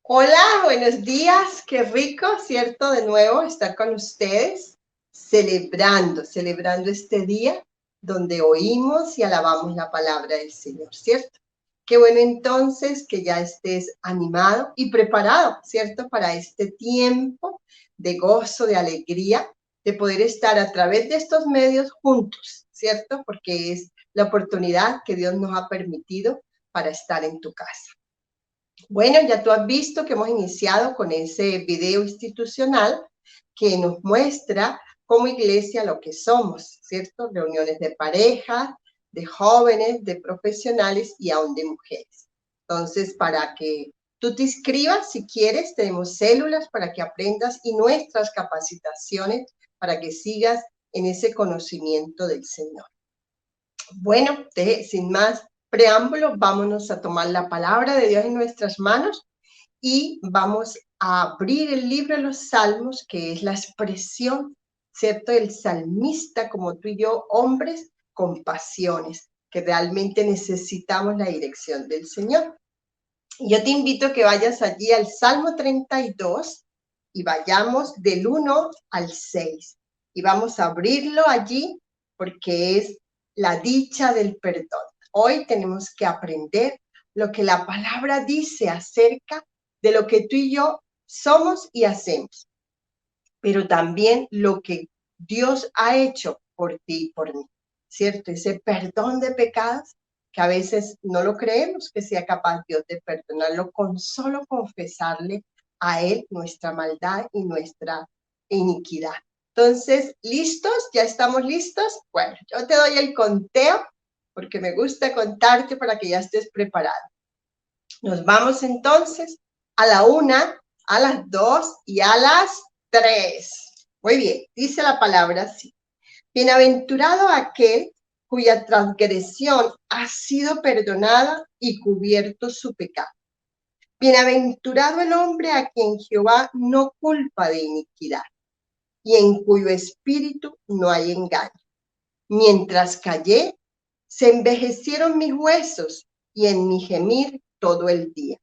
Hola, buenos días, qué rico, ¿cierto? De nuevo estar con ustedes, celebrando este día donde oímos y alabamos la palabra del Señor, ¿cierto? Qué bueno entonces que ya estés animado y preparado, ¿cierto? Para este tiempo de gozo, de alegría, de poder estar a través de estos medios juntos, ¿cierto? Porque es la oportunidad que Dios nos ha permitido para estar en tu casa. Bueno, ya tú has visto que hemos iniciado con ese video institucional que nos muestra como iglesia lo que somos, ¿cierto? Reuniones de parejas, de jóvenes, de profesionales y aún de mujeres. Entonces, para que tú te inscribas, si quieres, tenemos células para que aprendas y nuestras capacitaciones para que sigas en ese conocimiento del Señor. Bueno, sin más preámbulo, vámonos a tomar la palabra de Dios en nuestras manos y vamos a abrir el libro de los Salmos, que es la expresión, ¿cierto?, del salmista, como tú y yo, hombres con pasiones, que realmente necesitamos la dirección del Señor. Yo te invito a que vayas allí al Salmo 32 y vayamos del 1 al 6. Y vamos a abrirlo allí porque es la dicha del perdón. Hoy tenemos que aprender lo que la palabra dice acerca de lo que tú y yo somos y hacemos, pero también lo que Dios ha hecho por ti y por mí, ¿cierto? Ese perdón de pecados que a veces no lo creemos que sea capaz Dios de perdonarlo con solo confesarle a Él nuestra maldad y nuestra iniquidad. Entonces, ¿listos? ¿Ya estamos listos? Bueno, yo te doy el conteo porque me gusta contarte para que ya estés preparado. Nos vamos entonces a la 1, a las 2 y a las 3. Muy bien, dice la palabra así. Bienaventurado aquel cuya transgresión ha sido perdonada y cubierto su pecado. Bienaventurado el hombre a quien Jehová no culpa de iniquidad y en cuyo espíritu no hay engaño. Mientras callé, se envejecieron mis huesos y en mi gemir todo el día,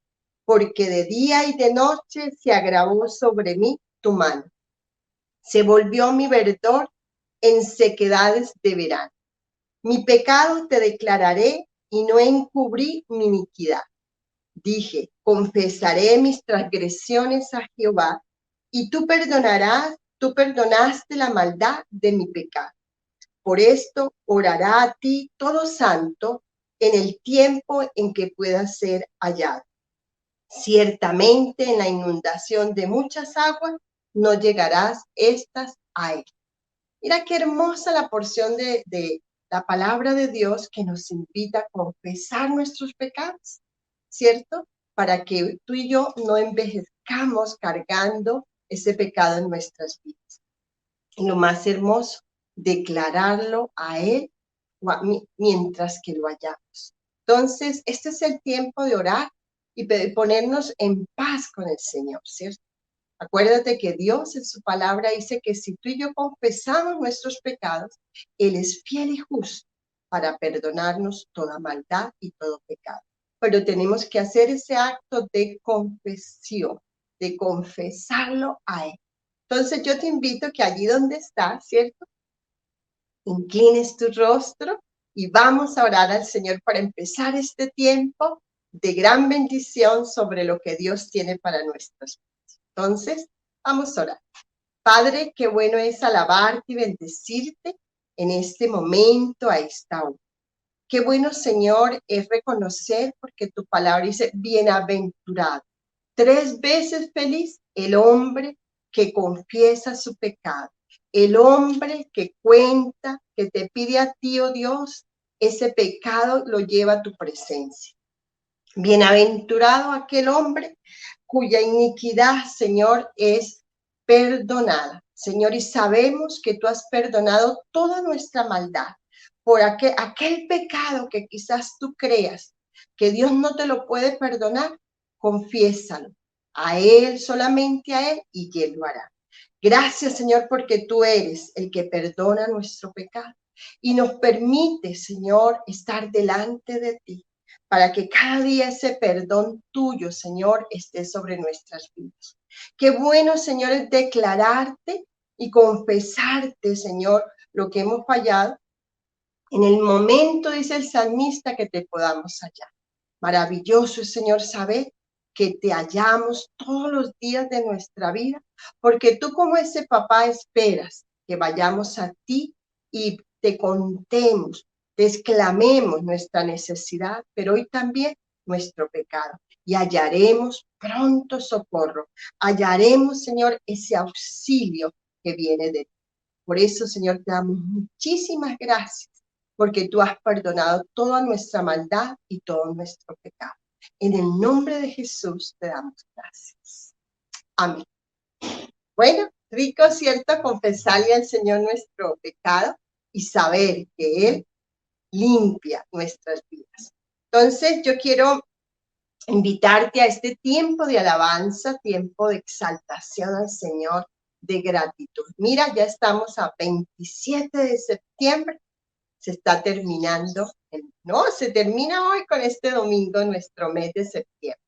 porque de día y de noche se agravó sobre mí tu mano. Se volvió mi verdor en sequedades de verano. Mi pecado te declararé y no encubrí mi iniquidad. Dije, confesaré mis transgresiones a Jehová y tú perdonaste la maldad de mi pecado. Por esto orará a ti todo santo en el tiempo en que pueda ser hallado. Ciertamente en la inundación de muchas aguas no llegarás estas a él. Mira qué hermosa la porción de la palabra de Dios que nos invita a confesar nuestros pecados, ¿cierto? Para que tú y yo no envejezcamos cargando ese pecado en nuestras vidas. Y lo más hermoso, declararlo a Él mientras que lo hallamos. Entonces, este es el tiempo de orar y ponernos en paz con el Señor, ¿cierto? Acuérdate que Dios en su palabra dice que si tú y yo confesamos nuestros pecados, Él es fiel y justo para perdonarnos toda maldad y todo pecado. Pero tenemos que hacer ese acto de confesión, de confesarlo a Él. Entonces yo te invito que allí donde estás, ¿cierto? Inclines tu rostro y vamos a orar al Señor para empezar este tiempo de gran bendición sobre lo que Dios tiene para nuestros vidas. Entonces, vamos a orar. Padre, qué bueno es alabarte y bendecirte en este momento, a esta hora. Qué bueno, Señor, es reconocer, porque tu palabra dice, bienaventurado. 3 veces feliz el hombre que confiesa su pecado. El hombre que cuenta, que te pide a ti, oh Dios, ese pecado lo lleva a tu presencia. Bienaventurado aquel hombre cuya iniquidad, Señor, es perdonada. Señor, y sabemos que tú has perdonado toda nuestra maldad por aquel pecado que quizás tú creas que Dios no te lo puede perdonar. Confiésalo a Él, solamente a Él, y Él lo hará. Gracias, Señor, porque tú eres el que perdona nuestro pecado y nos permite, Señor, estar delante de ti, para que cada día ese perdón tuyo, Señor, esté sobre nuestras vidas. Qué bueno, Señor, es declararte y confesarte, Señor, lo que hemos fallado. En el momento, dice el salmista, que te podamos hallar. Maravilloso es, Señor, saber que te hallamos todos los días de nuestra vida, porque tú como ese papá esperas que vayamos a ti y te contemos, te exclamemos nuestra necesidad, pero hoy también nuestro pecado. Y hallaremos pronto socorro, hallaremos, Señor, ese auxilio que viene de ti. Por eso, Señor, te damos muchísimas gracias, porque tú has perdonado toda nuestra maldad y todo nuestro pecado. En el nombre de Jesús te damos gracias. Amén. Bueno, rico, ¿cierto? Confesarle al Señor nuestro pecado y saber que Él limpia nuestras vidas. Entonces, yo quiero invitarte a este tiempo de alabanza, tiempo de exaltación al Señor, de gratitud. Mira, ya estamos a 27 de septiembre. Se está terminando, no, se termina hoy con este domingo, nuestro mes de septiembre.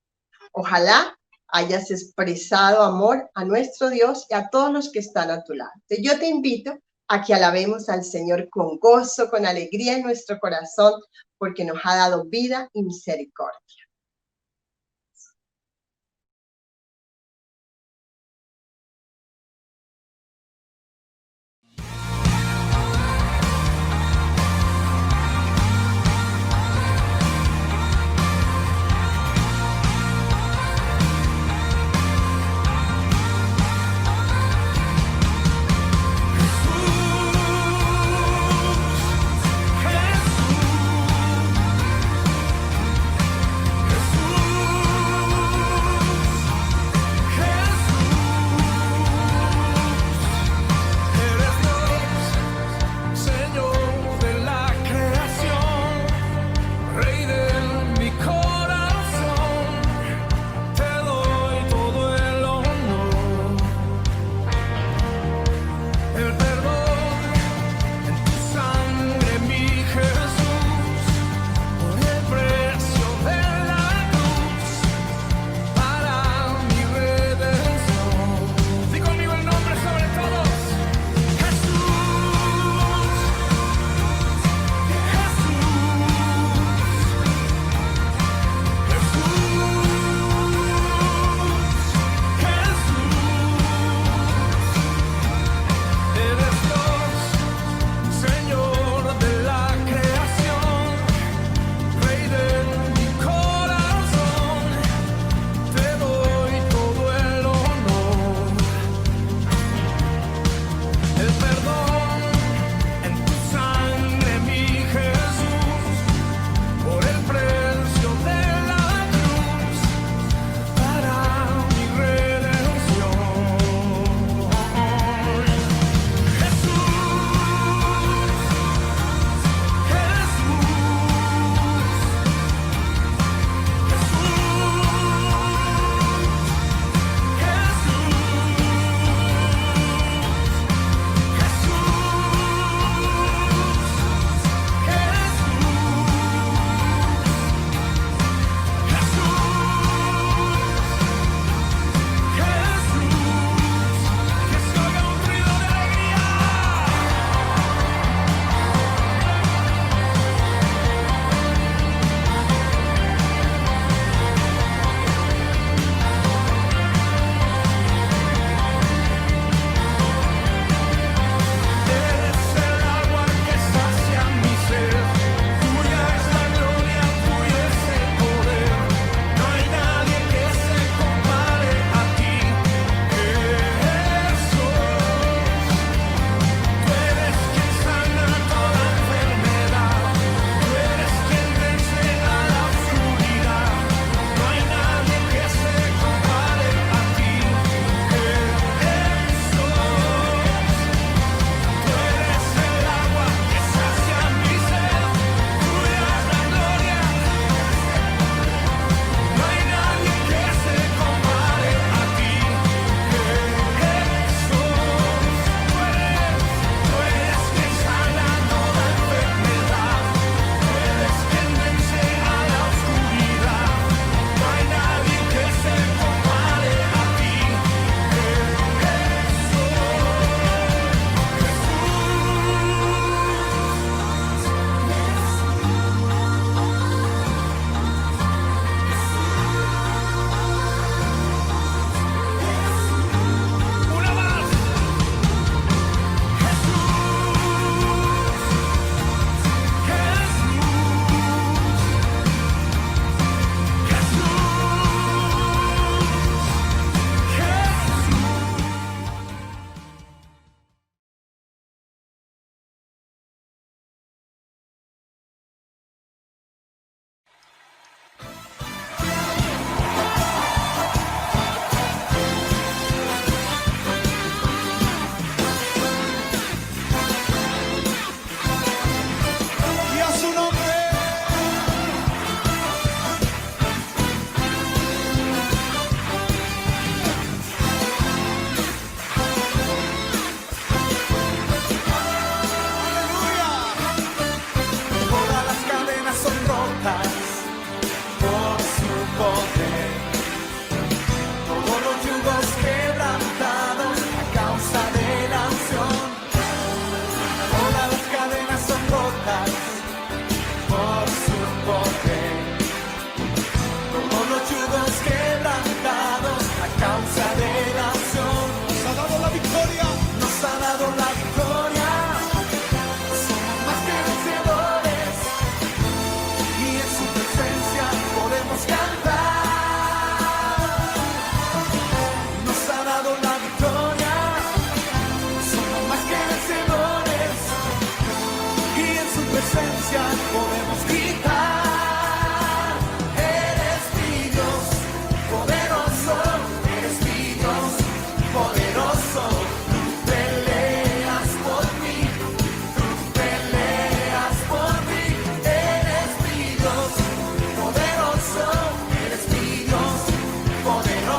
Ojalá hayas expresado amor a nuestro Dios y a todos los que están a tu lado. Entonces, yo te invito a que alabemos al Señor con gozo, con alegría en nuestro corazón, porque nos ha dado vida y misericordia.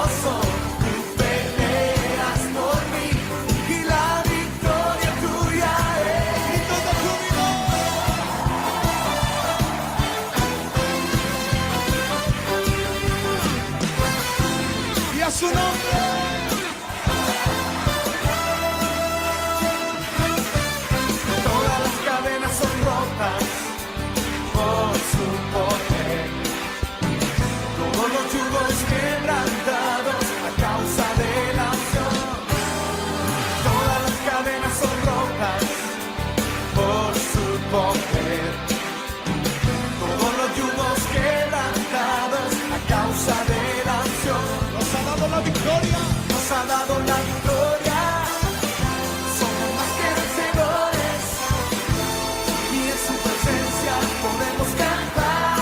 poderoso, tú peleas por mí y la victoria tuya es. Grito de júbilo. Y a su nombre. Todas las cadenas son rotas por su poder. Todos los yugos quebrantados a causa de la acción. Todas las cadenas son rotas por su poder. Todos los yugos quebrantados a causa de la acción. Nos ha dado la victoria. Nos ha dado la victoria. Somos más que vencedores y en su presencia podemos cantar.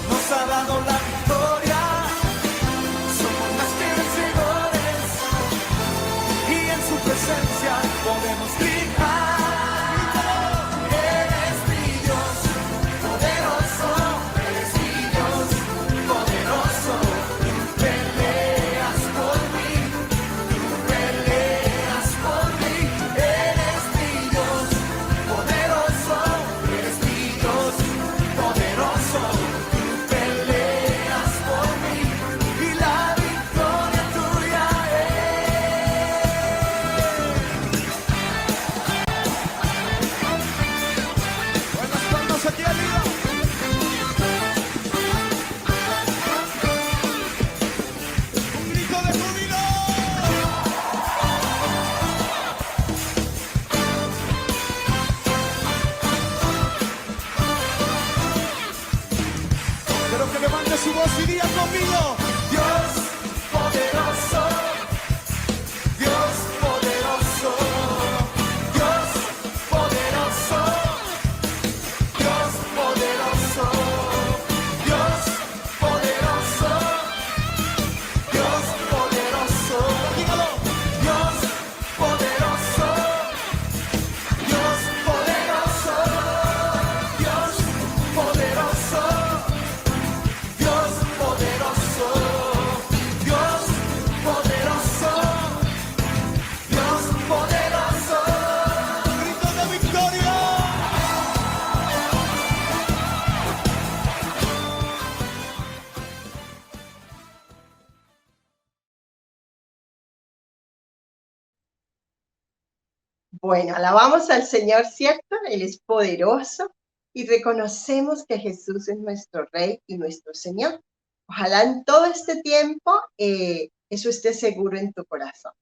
Nos ha dado la victoria. Somos más que vencedores y en su presencia podemos gritar. Eres mi Dios, poderoso. Eres mi Dios, poderoso. Tú peleas por mí. Tú peleas por mí. Eres mi Dios, poderoso. Eres mi Dios, poderoso. Tú peleas por mí y la victoria tuya es. Buenas palmas aquí arriba. Un grito de júbilo. Quiero que levante su voz y diga conmigo. Dios poderoso, Dios poderoso, Dios poderoso, Dios poderoso, Dios poderoso, Dios poderoso. Dígalo. Dios poderoso, Dios poderoso, Dios poderoso. Dios poderoso, Dios poderoso, Dios poderoso. Grito de victoria. Bueno, alabamos al Señor, ¿cierto? Él es poderoso y reconocemos que Jesús es nuestro Rey y nuestro Señor. Ojalá en todo este tiempo eso esté seguro en tu corazón.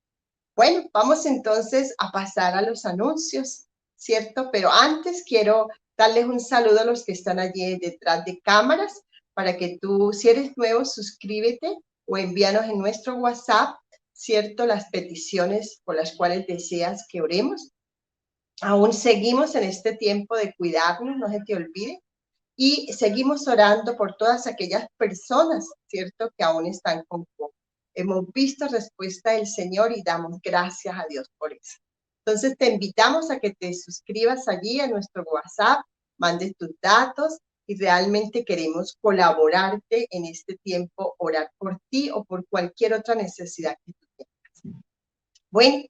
Bueno, vamos entonces a pasar a los anuncios, ¿cierto? Pero antes quiero darles un saludo a los que están allí detrás de cámaras para que tú, si eres nuevo, suscríbete o envíanos en nuestro WhatsApp, ¿cierto? Las peticiones por las cuales deseas que oremos. Aún seguimos en este tiempo de cuidarnos, no se te olvide. Y seguimos orando por todas aquellas personas, ¿cierto? Que aún están con COVID. Hemos visto respuesta del Señor y damos gracias a Dios por eso. Entonces te invitamos a que te suscribas allí a nuestro WhatsApp, mandes tus datos y realmente queremos colaborarte en este tiempo, orar por ti o por cualquier otra necesidad que tú tengas. Bueno,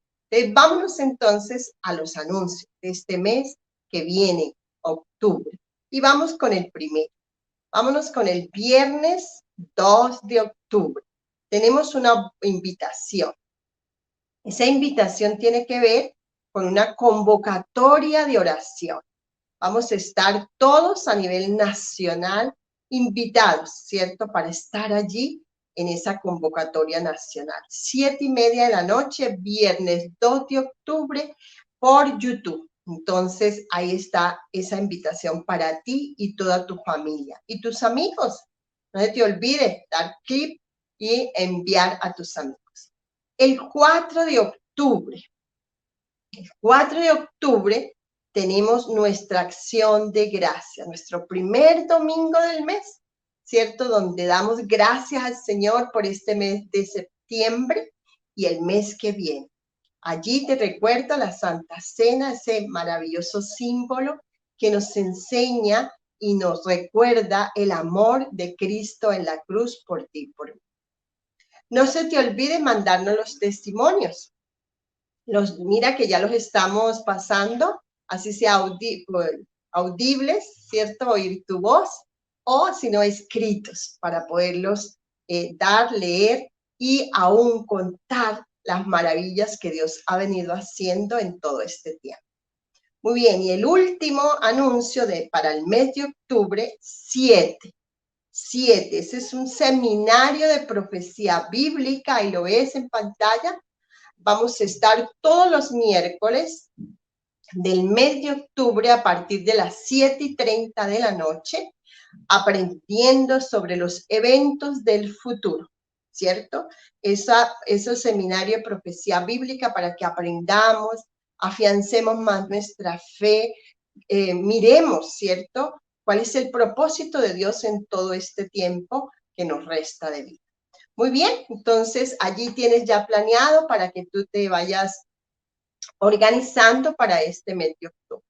vámonos entonces a los anuncios de este mes que viene, octubre. Y vamos con el primero. Vámonos con el viernes 2 de octubre. Tenemos una invitación. Esa invitación tiene que ver con una convocatoria de oración. Vamos a estar todos a nivel nacional invitados, ¿cierto? Para estar allí en esa convocatoria nacional. 7:30 de la noche, viernes 2 de octubre, por YouTube. Entonces, ahí está esa invitación para ti y toda tu familia. Y tus amigos, no se te olvide dar clip y enviar a tus amigos. El 4 de octubre. El 4 de octubre tenemos nuestra acción de gracia, nuestro primer domingo del mes, ¿cierto? Donde damos gracias al Señor por este mes de septiembre y el mes que viene. Allí te recuerda la Santa Cena, ese maravilloso símbolo que nos enseña y nos recuerda el amor de Cristo en la cruz por ti y por mí. No se te olvide mandarnos los testimonios. Mira que ya los estamos pasando, así sea audibles, ¿cierto? Oír tu voz, o si no, escritos, para poderlos dar, leer y aún contar las maravillas que Dios ha venido haciendo en todo este tiempo. Muy bien, y el último anuncio para el mes de octubre, 7. Ese es un seminario de profecía bíblica, y lo ves en pantalla. Vamos a estar todos los miércoles del mes de octubre a partir de las 7:30 de la noche, aprendiendo sobre los eventos del futuro, ¿cierto? Ese seminario de profecía bíblica para que aprendamos, afiancemos más nuestra fe, miremos, ¿cierto? ¿Cuál es el propósito de Dios en todo este tiempo que nos resta de vida? Muy bien, entonces allí tienes ya planeado para que tú te vayas organizando para este mes de octubre.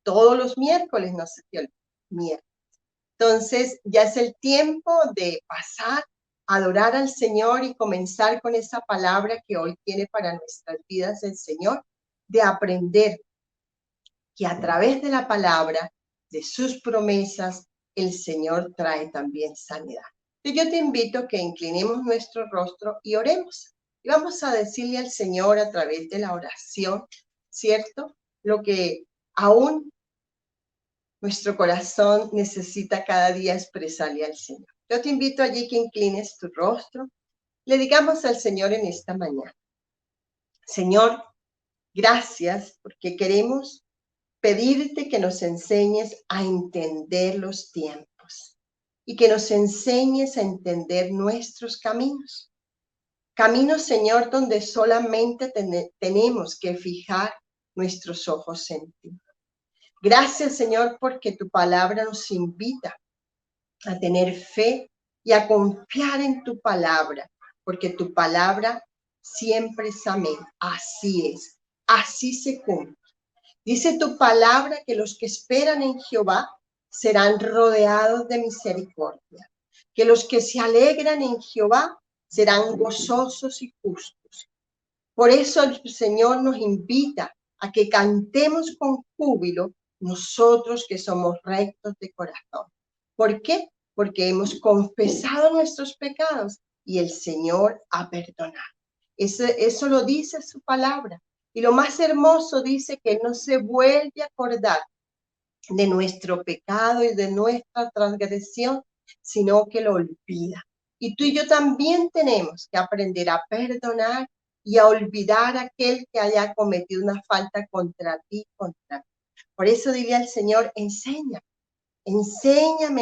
Todos los miércoles, no se te olvide, miércoles. Entonces ya es el tiempo de pasar, adorar al Señor y comenzar con esa palabra que hoy tiene para nuestras vidas el Señor, de aprender que a través de la palabra, de sus promesas, el Señor trae también sanidad. Yo te invito a que inclinemos nuestro rostro y oremos. Y vamos a decirle al Señor a través de la oración, ¿cierto? Lo que aún nuestro corazón necesita cada día expresarle al Señor. Yo te invito allí que inclines tu rostro. Le digamos al Señor en esta mañana: Señor, gracias porque queremos pedirte que nos enseñes a entender los tiempos y que nos enseñes a entender nuestros caminos. Caminos, Señor, donde solamente tenemos que fijar nuestros ojos en ti. Gracias, Señor, porque tu palabra nos invita a tener fe y a confiar en tu palabra, porque tu palabra siempre es amén. Así es, así se cumple. Dice tu palabra que los que esperan en Jehová serán rodeados de misericordia, que los que se alegran en Jehová serán gozosos y justos. Por eso el Señor nos invita a que cantemos con júbilo nosotros que somos rectos de corazón. ¿Por qué? Porque hemos confesado nuestros pecados y el Señor ha perdonado. Eso lo dice su palabra. Y lo más hermoso dice que Él no se vuelve a acordar de nuestro pecado y de nuestra transgresión, sino que lo olvida. Y tú y yo también tenemos que aprender a perdonar y a olvidar a aquel que haya cometido una falta contra ti, contra mí. Por eso dile al Señor: enséñame,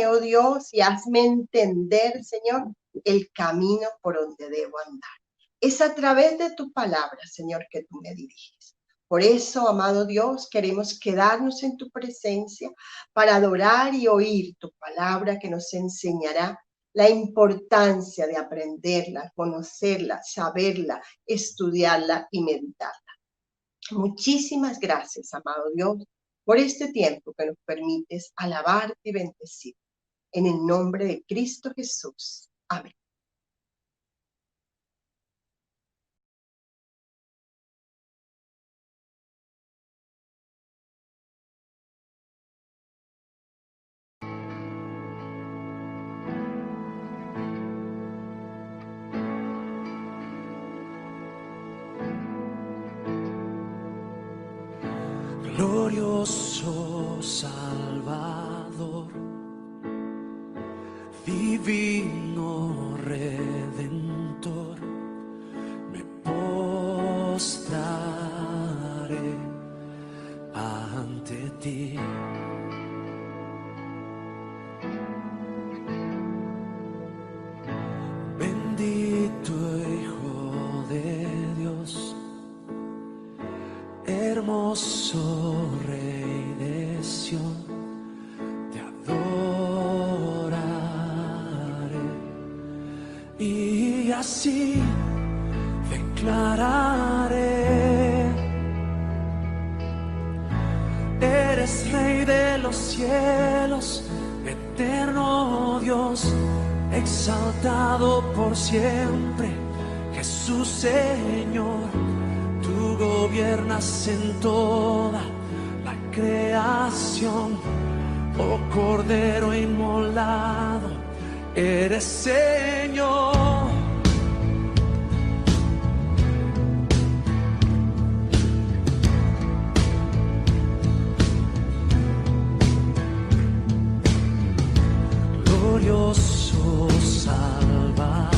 oh Dios, y hazme entender, Señor, el camino por donde debo andar. Es a través de tu palabra, Señor, que tú me diriges. Por eso, amado Dios, queremos quedarnos en tu presencia para adorar y oír tu palabra que nos enseñará la importancia de aprenderla, conocerla, saberla, estudiarla y meditarla. Muchísimas gracias, amado Dios, por este tiempo que nos permites alabarte y bendecir. En el nombre de Cristo Jesús. Amén. Glorioso Salvador, divino Redentor, me postraré ante ti. Bendito Hijo de Dios, hermoso Rey de Sión, te adoraré y así declararé: eres Rey de los cielos, eterno Dios, exaltado por siempre, Jesús Señor, tú gobiernas en toda la creación, oh Cordero inmolado, eres Señor. Glorioso Salvador,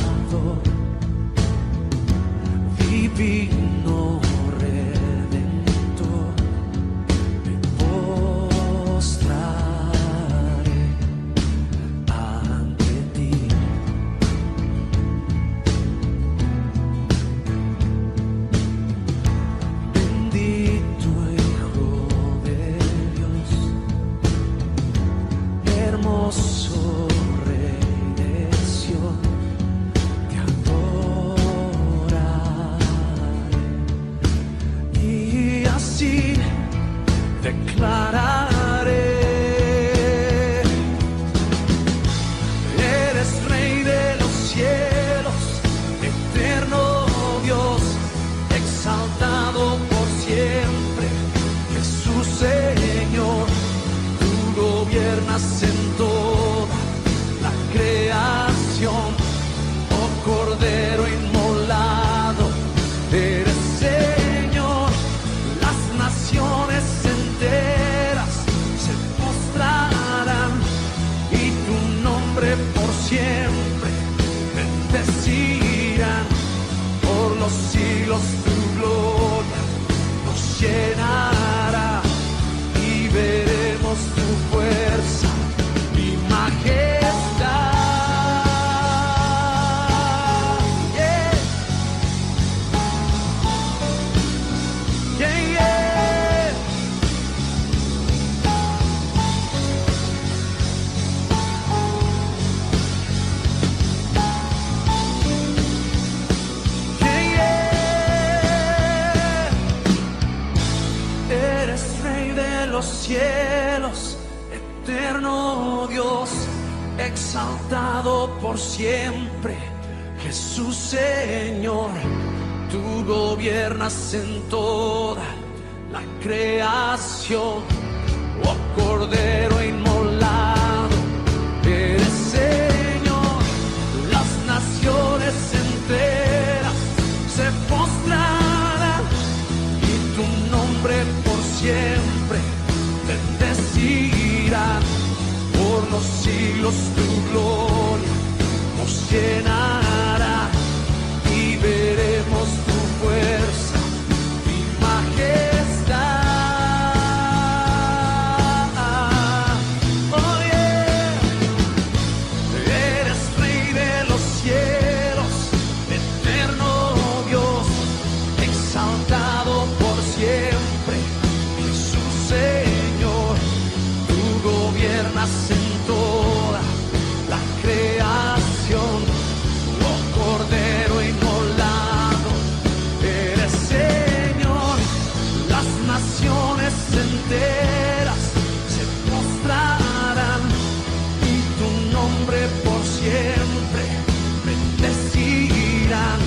divino Redentor, me postraré ante ti. Bendito Hijo de Dios, hermoso declararé, eres Rey de los cielos, eterno Dios, exaltado por siempre, Jesús Señor, tú gobiernas en toda la creación, oh Cordero inmolado, eres Señor, las naciones enteras se postrarán y tu nombre por siempre bendecirán. Por los siglos tu gloria nos llenará y veremos tu fuerza y majestad. Yeah, yeah. Eres Rey de los cielos, eterno Dios, exaltado por siempre, Jesús Señor, tú gobiernas en toda la creación, oh Cordero inmolado, eres Señor, las naciones enteras se postrarán y tu nombre por siempre bendecirán. Por los siglos tu gloria nos llenará y veremos tu fuerza y majestad. Oh yeah, eres Rey de los cielos, eterno Dios, exaltado por siempre, Jesús Señor, tú gobiernas en toda la creación, oh Cordero inmolado, eres Señor, las naciones enteras se postrarán y tu nombre por siempre bendecirán.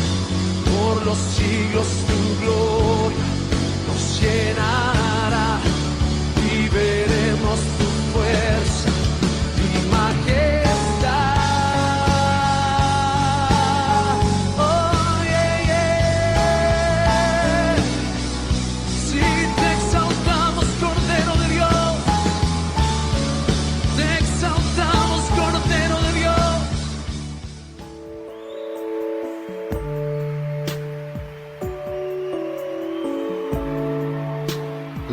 Por los siglos tu gloria nos llenará y veremos tu fuerza y majestad. Oh yeah, yeah. Si te exaltamos, Cordero de Dios, te exaltamos, Cordero de Dios.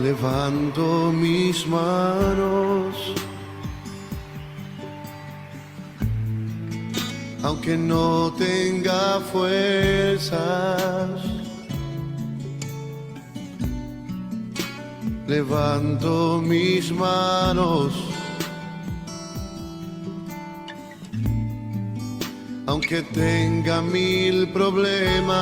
Levanto mis manos, aunque no tenga fuerzas. Levanto mis manos, aunque tenga 1000 problemas.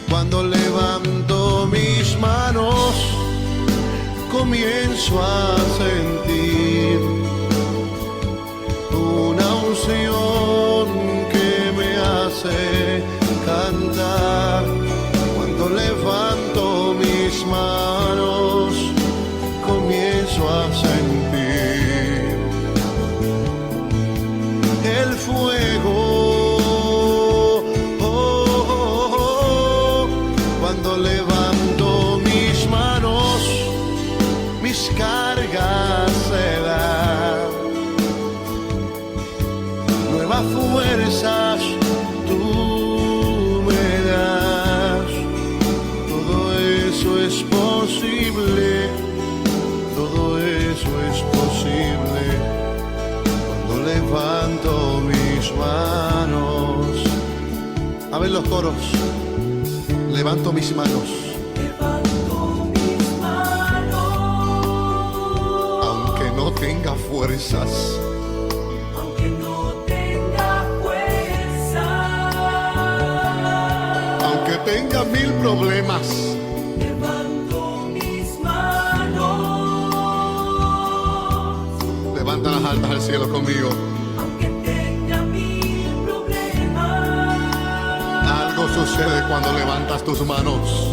Cuando levanto mis manos, comienzo a sentir una unción que me hace cantar. Cuando levanto mis manos, comienzo a sentir el fuego. Cuando levanto mis manos, mis cargas se dan. Nuevas fuerzas tú me das. Todo eso es posible. Todo eso es posible. Cuando levanto mis manos. A ver los coros. Levanto mis manos. Levanto mis manos. Aunque no tenga fuerzas. Aunque no tenga fuerza. Aunque tenga 1000 problemas. Levanto mis manos. Levanta las altas al cielo conmigo. Aunque tenga 1000 problemas. Algo sucede cuando levantas tus manos.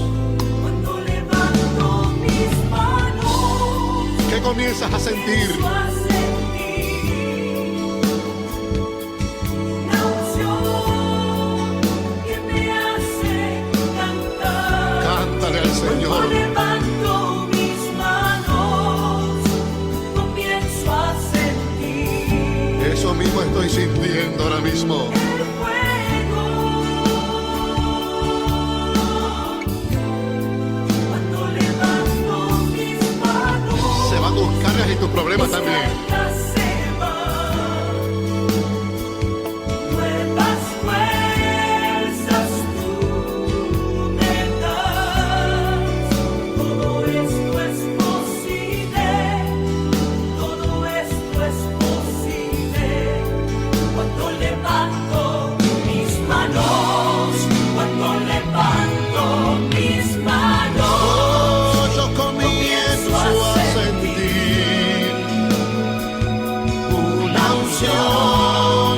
Cuando levanto mis manos. ¿Qué comienzas a sentir? Comienzo a sentir una unción que me hace cantar. Cántale al Señor. Cuando levanto mis manos, comienzo a sentir Eso mismo estoy sintiendo ahora mismo. el fuego. Cuando levanto mis manos, Se van tus cargas y tus problemas también. cargas se van. Nuevas fuerzas tú me das. Todo esto es posible. Todo esto es posible. Cuando levanto mis manos. Cuando levanto mis manos. Oh, yo comienzo a sentir una unción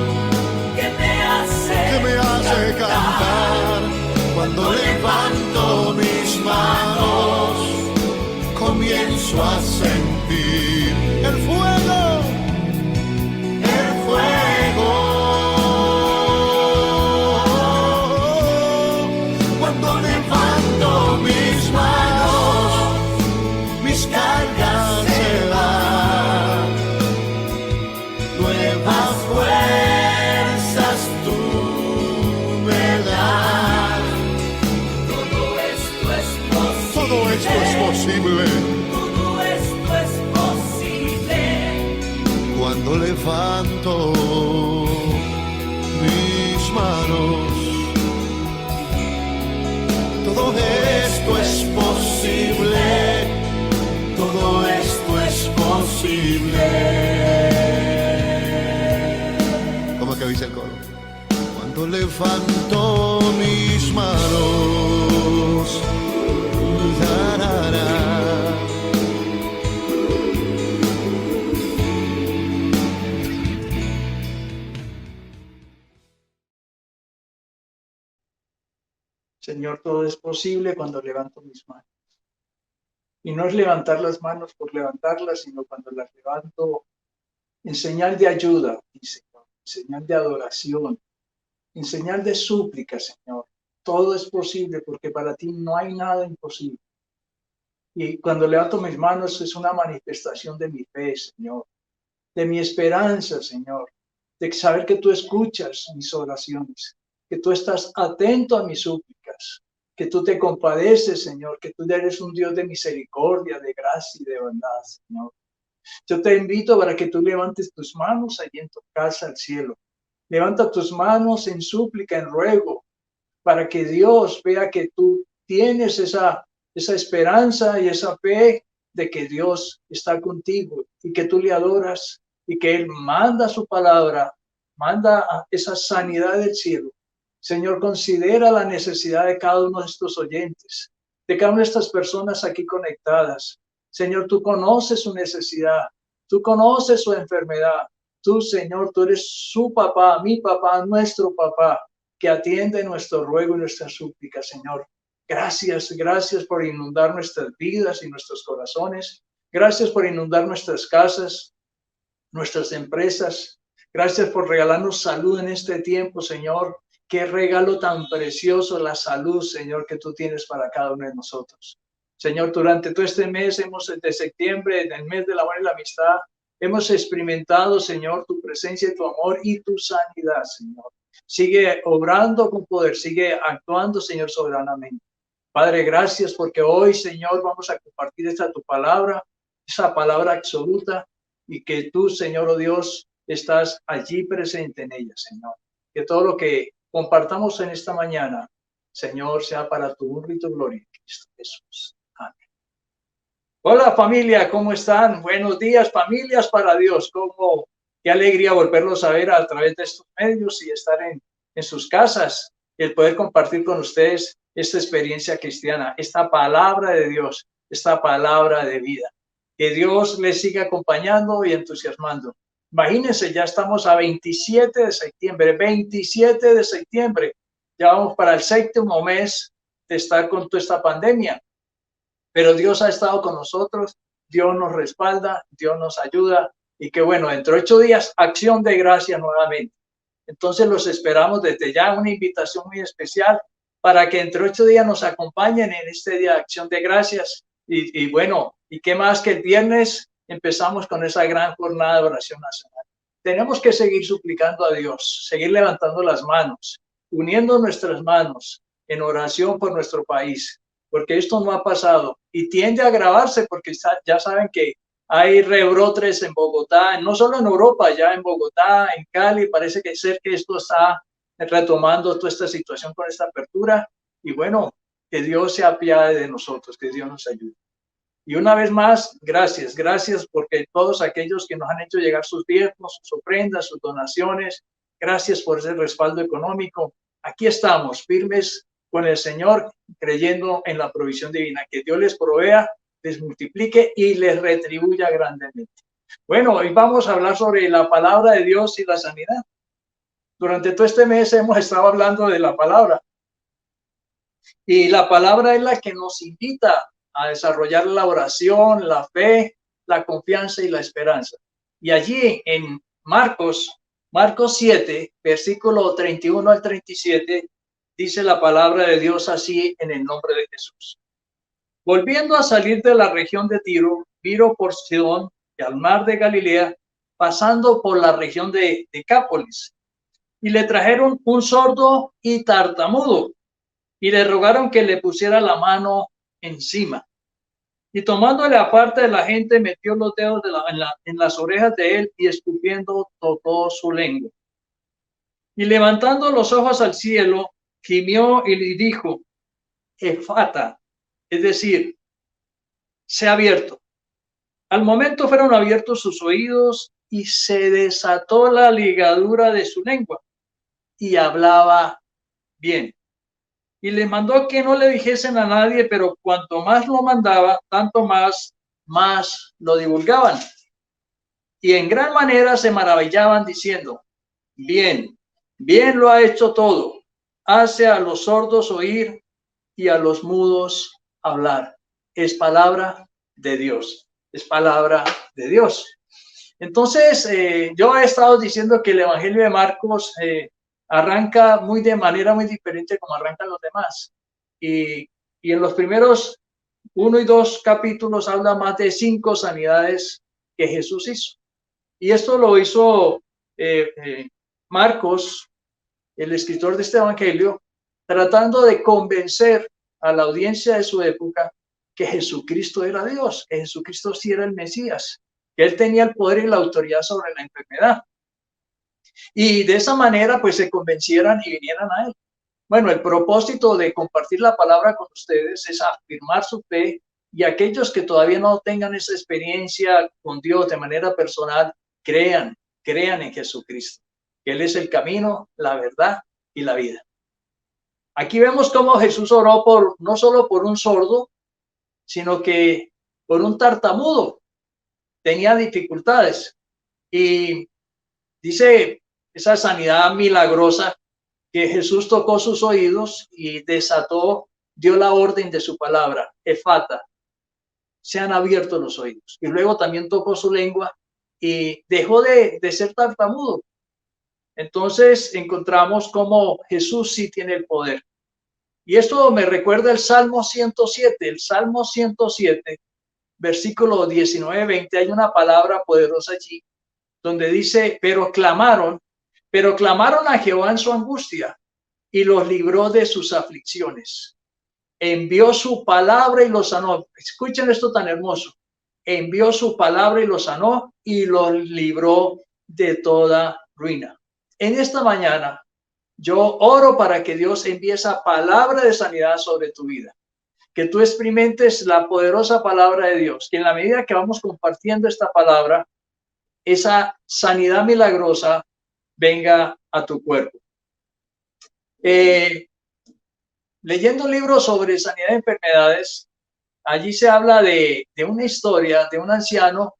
Que me hace cantar. Cuando levanto mis manos, comienzo a sentir el fuego. El fuego. Cuando levanto mis manos, mis cargas se van. Nuevas fuerzas tú me das. Todo esto es posible. Todo esto es posible Todo esto es posible. cuando levanto mis manos. Todo esto es posible. Todo esto es posible. ¿Cómo que dice el coro? Cuando levanto mis manos. Da, da, da. Señor, todo es posible cuando levanto mis manos. Y no es levantar las manos por levantarlas, sino cuando las levanto en señal de ayuda, mi Señor, en señal de adoración, en señal de súplica, Señor. Todo es posible porque para ti no hay nada imposible. Y cuando levanto mis manos es una manifestación de mi fe, Señor, de mi esperanza, Señor, de saber que tú escuchas mis oraciones, que tú estás atento a mis súplicas, que tú te compadeces, Señor, que tú eres un Dios de misericordia, de gracia y de bondad, Señor. Yo te invito para que tú levantes tus manos allí en tu casa al cielo. Levanta tus manos en súplica, en ruego, para que Dios vea que tú tienes esa esperanza y esa fe de que Dios está contigo y que tú le adoras y que Él manda su palabra, manda esa sanidad del cielo. Señor, considera la necesidad de cada uno de estos oyentes, de cada una de estas personas aquí conectadas. Señor, tú conoces su necesidad, tú conoces su enfermedad. Tú, Señor, tú eres su papá, mi papá, nuestro papá, que atiende nuestro ruego y nuestras súplicas, Señor. Gracias, gracias por inundar nuestras vidas y nuestros corazones. Gracias por inundar nuestras casas, nuestras empresas. Gracias por regalarnos salud en este tiempo, Señor. Qué regalo tan precioso la salud, Señor, que tú tienes para cada uno de nosotros. Señor, durante todo este mes, de septiembre, en el mes del amor y la amistad, hemos experimentado, Señor, tu presencia y tu amor y tu sanidad, Señor. Sigue obrando con poder, sigue actuando, Señor, soberanamente. Padre, gracias porque hoy, Señor, vamos a compartir tu palabra, esa palabra absoluta, y que tú, Señor, oh Dios, estás allí presente en ella, Señor. Que todo lo que compartamos en esta mañana, Señor, sea para tu honra y tu gloria en Cristo Jesús. Amén. Hola familia, ¿cómo están? Buenos días, familias para Dios. Qué alegría volverlos a ver a través de estos medios y estar en sus casas y el poder compartir con ustedes esta experiencia cristiana, esta palabra de Dios, esta palabra de vida. Que Dios les siga acompañando y entusiasmando. Imagínense, ya estamos a 27 de septiembre, ya vamos para el 7º mes de estar con toda esta pandemia. Pero Dios ha estado con nosotros, Dios nos respalda, Dios nos ayuda y que bueno, dentro de 8 días, acción de gracia nuevamente. Entonces los esperamos desde ya, una invitación muy especial para que dentro de 8 días nos acompañen en este día de acción de gracias. Y bueno, y qué más que el viernes empezamos con esa gran jornada de oración nacional. Tenemos que seguir suplicando a Dios, seguir levantando las manos, uniendo nuestras manos en oración por nuestro país, porque esto no ha pasado y tiende a agravarse porque ya saben que hay rebrotes en Bogotá, no solo en Europa, ya en Bogotá, en Cali, parece que esto está retomando toda esta situación con esta apertura y bueno, que Dios se apiade de nosotros, que Dios nos ayude. Y una vez más, gracias porque todos aquellos que nos han hecho llegar sus diezmos, sus ofrendas, sus donaciones, gracias por ese respaldo económico. Aquí estamos, firmes con el Señor, creyendo en la provisión divina, que Dios les provea, les multiplique y les retribuya grandemente. Bueno, hoy vamos a hablar sobre la palabra de Dios y la sanidad. Durante todo este mes hemos estado hablando de la palabra. Y la palabra es la que nos invita a desarrollar la oración, la fe, la confianza y la esperanza. Y allí en Marcos 7, versículo 31 al 37, dice la palabra de Dios así en el nombre de Jesús. Volviendo a salir de la región de Tiro, vino por Sidón y al mar de Galilea, pasando por la región de Decápolis. Y le trajeron un sordo y tartamudo, y le rogaron que le pusiera la mano encima. Y tomándole aparte de la gente, metió los dedos en las orejas de él y escupiendo tocó su lengua. Y levantando los ojos al cielo, gimió y le dijo, Efata, es decir, se ha abierto. Al momento fueron abiertos sus oídos y se desató la ligadura de su lengua y hablaba bien. Y les mandó que no le dijesen a nadie, pero cuanto más lo mandaba, tanto más lo divulgaban. Y en gran manera se maravillaban diciendo, bien lo ha hecho todo. Hace a los sordos oír y a los mudos hablar. Es palabra de Dios. Es palabra de Dios. Entonces, yo he estado diciendo que el Evangelio de Marcos arranca de manera muy diferente como arrancan los demás. Y en los primeros 1 y 2 capítulos habla más de 5 sanidades que Jesús hizo. Y esto lo hizo Marcos, el escritor de este Evangelio, tratando de convencer a la audiencia de su época que Jesucristo era Dios, que Jesucristo sí era el Mesías, que él tenía el poder y la autoridad sobre la enfermedad. Y de esa manera, pues se convencieran y vinieran a él. Bueno, el propósito de compartir la palabra con ustedes es afirmar su fe y aquellos que todavía no tengan esa experiencia con Dios de manera personal, crean en Jesucristo, que Él es el camino, la verdad y la vida. Aquí vemos cómo Jesús oró no solo por un sordo, sino que por un tartamudo. Tenía dificultades. Y dice esa sanidad milagrosa que Jesús tocó sus oídos y desató, dio la orden de su palabra, Efata, se han abierto los oídos. Y luego también tocó su lengua y dejó de ser tartamudo. Entonces encontramos cómo Jesús sí tiene el poder. Y esto me recuerda el Salmo 107. El Salmo 107, versículo 19-20, hay una palabra poderosa allí, donde dice, pero clamaron a Jehová en su angustia y los libró de sus aflicciones. Envió su palabra y los sanó. Escuchen esto tan hermoso. Envió su palabra y los sanó y los libró de toda ruina. En esta mañana, yo oro para que Dios envíe esa palabra de sanidad sobre tu vida. Que tú experimentes la poderosa palabra de Dios. Que en la medida que vamos compartiendo esta palabra, esa sanidad milagrosa venga a tu cuerpo. Leyendo un libro sobre sanidad de enfermedades, allí se habla de una historia de un anciano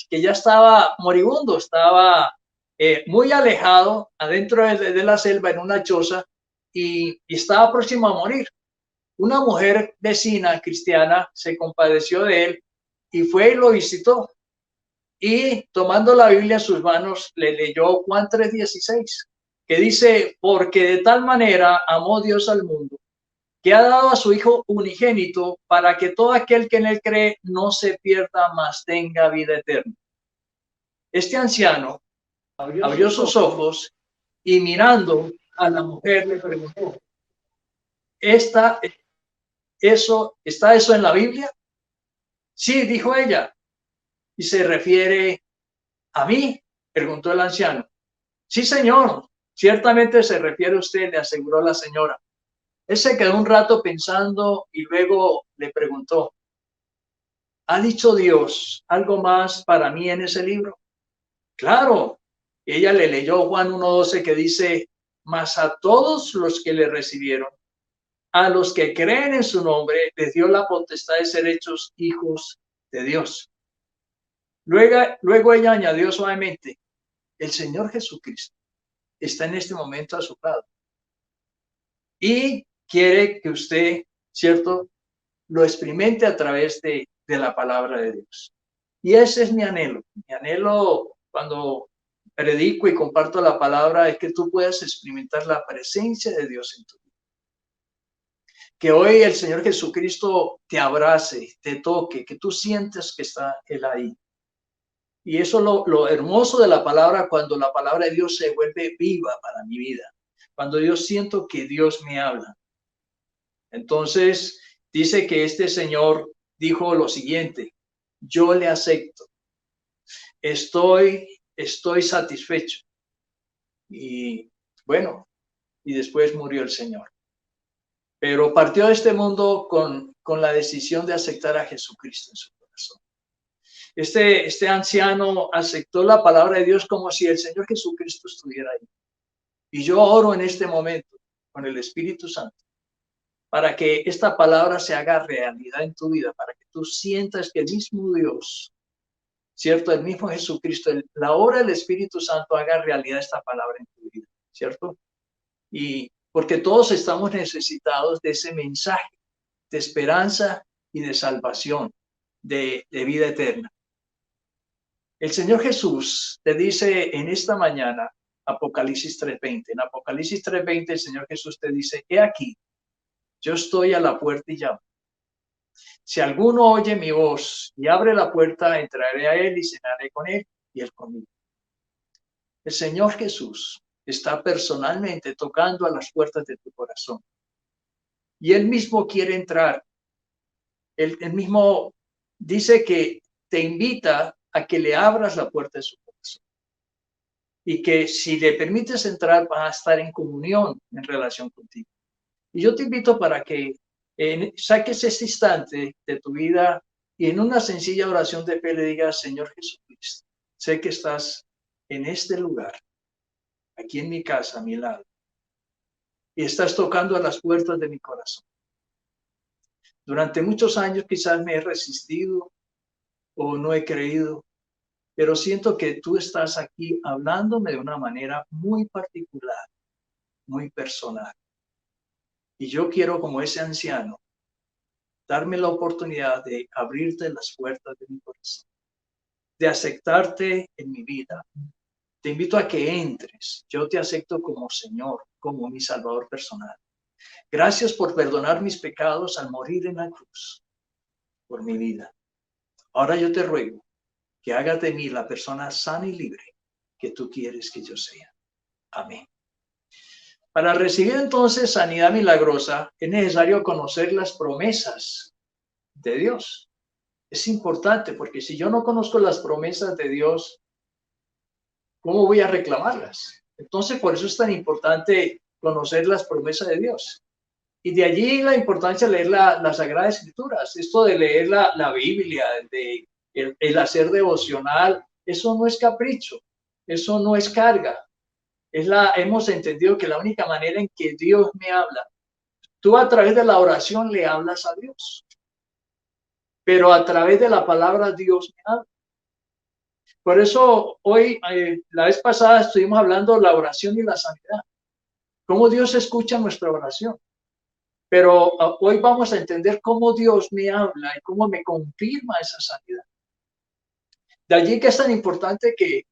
que ya estaba moribundo, estaba muy alejado, adentro de la selva, en una choza, y estaba próximo a morir. Una mujer vecina cristiana se compadeció de él y fue y lo visitó. Y tomando la Biblia en sus manos, le leyó Juan 3:16, que dice, porque de tal manera amó Dios al mundo, que ha dado a su Hijo unigénito para que todo aquel que en él cree no se pierda, mas tenga vida eterna. Este anciano abrió sus ojos y mirando a la mujer le preguntó, ¿está eso en la Biblia? Sí, dijo ella. ¿Y se refiere a mí?, preguntó el anciano. Sí, señor, ciertamente se refiere a usted, le aseguró la señora. Él se quedó un rato pensando y luego le preguntó, ¿ha dicho Dios algo más para mí en ese libro? Claro. Ella le leyó Juan 1:12 que dice, mas a todos los que le recibieron, a los que creen en su nombre, les dio la potestad de ser hechos hijos de Dios. Luego ella añadió suavemente, el Señor Jesucristo está en este momento a su lado y quiere que usted, ¿cierto?, lo experimente a través de la palabra de Dios. Y ese es mi anhelo. Mi anhelo cuando predico y comparto la palabra es que tú puedas experimentar la presencia de Dios en tu vida. Que hoy el Señor Jesucristo te abrace, te toque, que tú sientes que está Él ahí. Y eso es lo hermoso de la palabra, cuando la palabra de Dios se vuelve viva para mi vida. Cuando yo siento que Dios me habla. Entonces, dice que este señor dijo lo siguiente, yo le acepto. Estoy satisfecho. Y bueno, y después murió el Señor. Pero partió de este mundo con la decisión de aceptar a Jesucristo en su corazón. Este anciano aceptó la palabra de Dios como si el Señor Jesucristo estuviera ahí. Y yo oro en este momento con el Espíritu Santo para que esta palabra se haga realidad en tu vida, para que tú sientas que el mismo Dios, ¿cierto? El mismo Jesucristo, la obra del Espíritu Santo haga realidad esta palabra en tu vida, ¿cierto? Y porque todos estamos necesitados de ese mensaje de esperanza y de salvación, de vida eterna. El Señor Jesús te dice en esta mañana, Apocalipsis 3:20, en Apocalipsis 3:20 el Señor Jesús te dice, he aquí, yo estoy a la puerta y llamo. Si alguno oye mi voz y abre la puerta, entraré a él y cenaré con él y él conmigo. El Señor Jesús está personalmente tocando a las puertas de tu corazón. Y Él mismo quiere entrar. Él mismo dice que te invita a que le abras la puerta de su corazón. Y que si le permites entrar, va a estar en comunión, en relación contigo. Y yo te invito para que saques este instante de tu vida y en una sencilla oración de fe le digas, Señor Jesucristo, sé que estás en este lugar, aquí en mi casa, a mi lado, y estás tocando a las puertas de mi corazón. Durante muchos años quizás me he resistido, o no he creído, pero siento que tú estás aquí hablándome de una manera muy particular, muy personal. Y yo quiero, como ese anciano, darme la oportunidad de abrirte las puertas de mi corazón, de aceptarte en mi vida. Te invito a que entres. Yo te acepto como Señor, como mi Salvador personal. Gracias por perdonar mis pecados al morir en la cruz por mi vida. Ahora yo te ruego que hagas de mí la persona sana y libre que tú quieres que yo sea. Amén. Para recibir entonces sanidad milagrosa es necesario conocer las promesas de Dios. Es importante porque si yo no conozco las promesas de Dios, ¿cómo voy a reclamarlas? Entonces por eso es tan importante conocer las promesas de Dios. Y de allí la importancia de leer las Sagradas Escrituras. Esto de leer la Biblia, de el hacer devocional, eso no es capricho, eso no es carga. Hemos entendido que la única manera en que Dios me habla, tú a través de la oración le hablas a Dios, pero a través de la palabra Dios me habla. Por eso hoy, la vez pasada estuvimos hablando de la oración y la sanidad, cómo Dios escucha nuestra oración. Pero hoy vamos a entender cómo Dios me habla y cómo me confirma esa sanidad. De allí que es tan importante que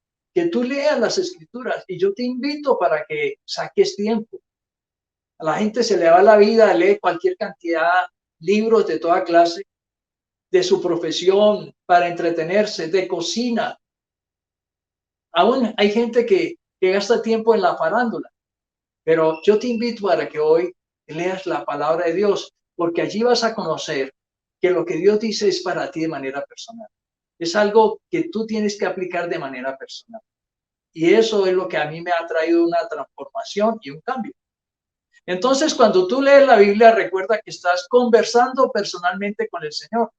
tú leas las Escrituras, y yo te invito para que saques tiempo. A la gente se le va la vida, lee cualquier cantidad, libros de toda clase, de su profesión, para entretenerse, de cocina. Aún hay gente que gasta tiempo en la farándula, pero yo te invito para que hoy leas la palabra de Dios, porque allí vas a conocer que lo que Dios dice es para ti de manera personal. Es algo que tú tienes que aplicar de manera personal. Y eso es lo que a mí me ha traído una transformación y un cambio. Entonces, cuando tú lees la Biblia, recuerda que estás conversando personalmente con el Señor.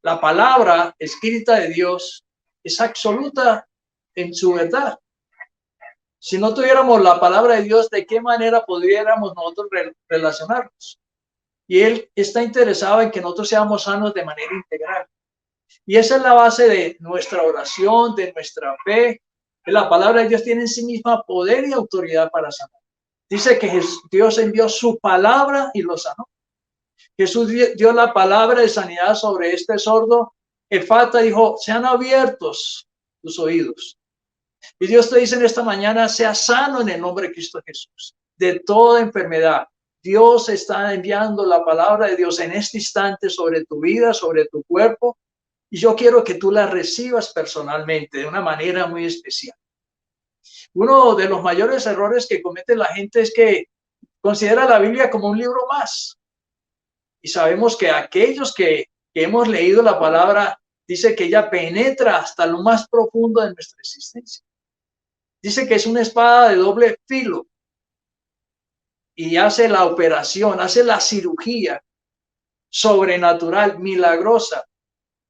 La palabra escrita de Dios es absoluta en su verdad. Si no tuviéramos la palabra de Dios, ¿de qué manera podríamos nosotros relacionarnos? Y Él está interesado en que nosotros seamos sanos de manera integral. Y esa es la base de nuestra oración, de nuestra fe. La palabra de Dios tiene en sí misma poder y autoridad para sanar. Dice que Dios envió su palabra y lo sanó. Jesús dio la palabra de sanidad sobre este sordo. Efata dijo, sean abiertos tus oídos. Y Dios te dice en esta mañana, sea sano en el nombre de Cristo Jesús, de toda enfermedad. Dios está enviando la palabra de Dios en este instante sobre tu vida, sobre tu cuerpo. Y yo quiero que tú la recibas personalmente, de una manera muy especial. Uno de los mayores errores que comete la gente es que considera la Biblia como un libro más. Y sabemos que aquellos que hemos leído la palabra, dice que ella penetra hasta lo más profundo de nuestra existencia. Dice que es una espada de doble filo y hace la operación, hace la cirugía sobrenatural, milagrosa.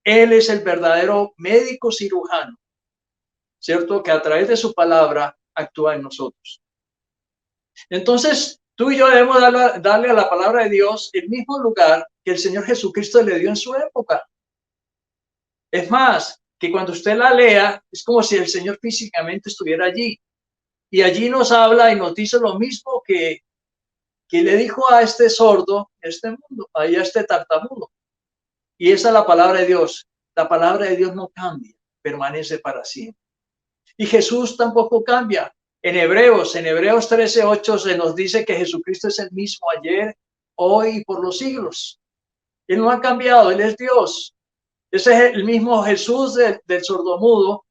Él es el verdadero médico cirujano, ¿cierto? Que a través de su palabra actúa en nosotros. Entonces, tú y yo debemos darle a la palabra de Dios el mismo lugar que el Señor Jesucristo le dio en su época. Es más, que cuando usted la lea, es como si el Señor físicamente estuviera allí. Y allí nos habla y nos dice lo mismo que le dijo a este sordo, este mundo, a este tartamudo. Y esa es la palabra de Dios. La palabra de Dios no cambia, permanece para siempre. Y Jesús tampoco cambia. En Hebreos 13:8 se nos dice que Jesucristo es el mismo ayer, hoy y por los siglos. Él no ha cambiado, Él es Dios. Ese es el mismo Jesús del sordomudo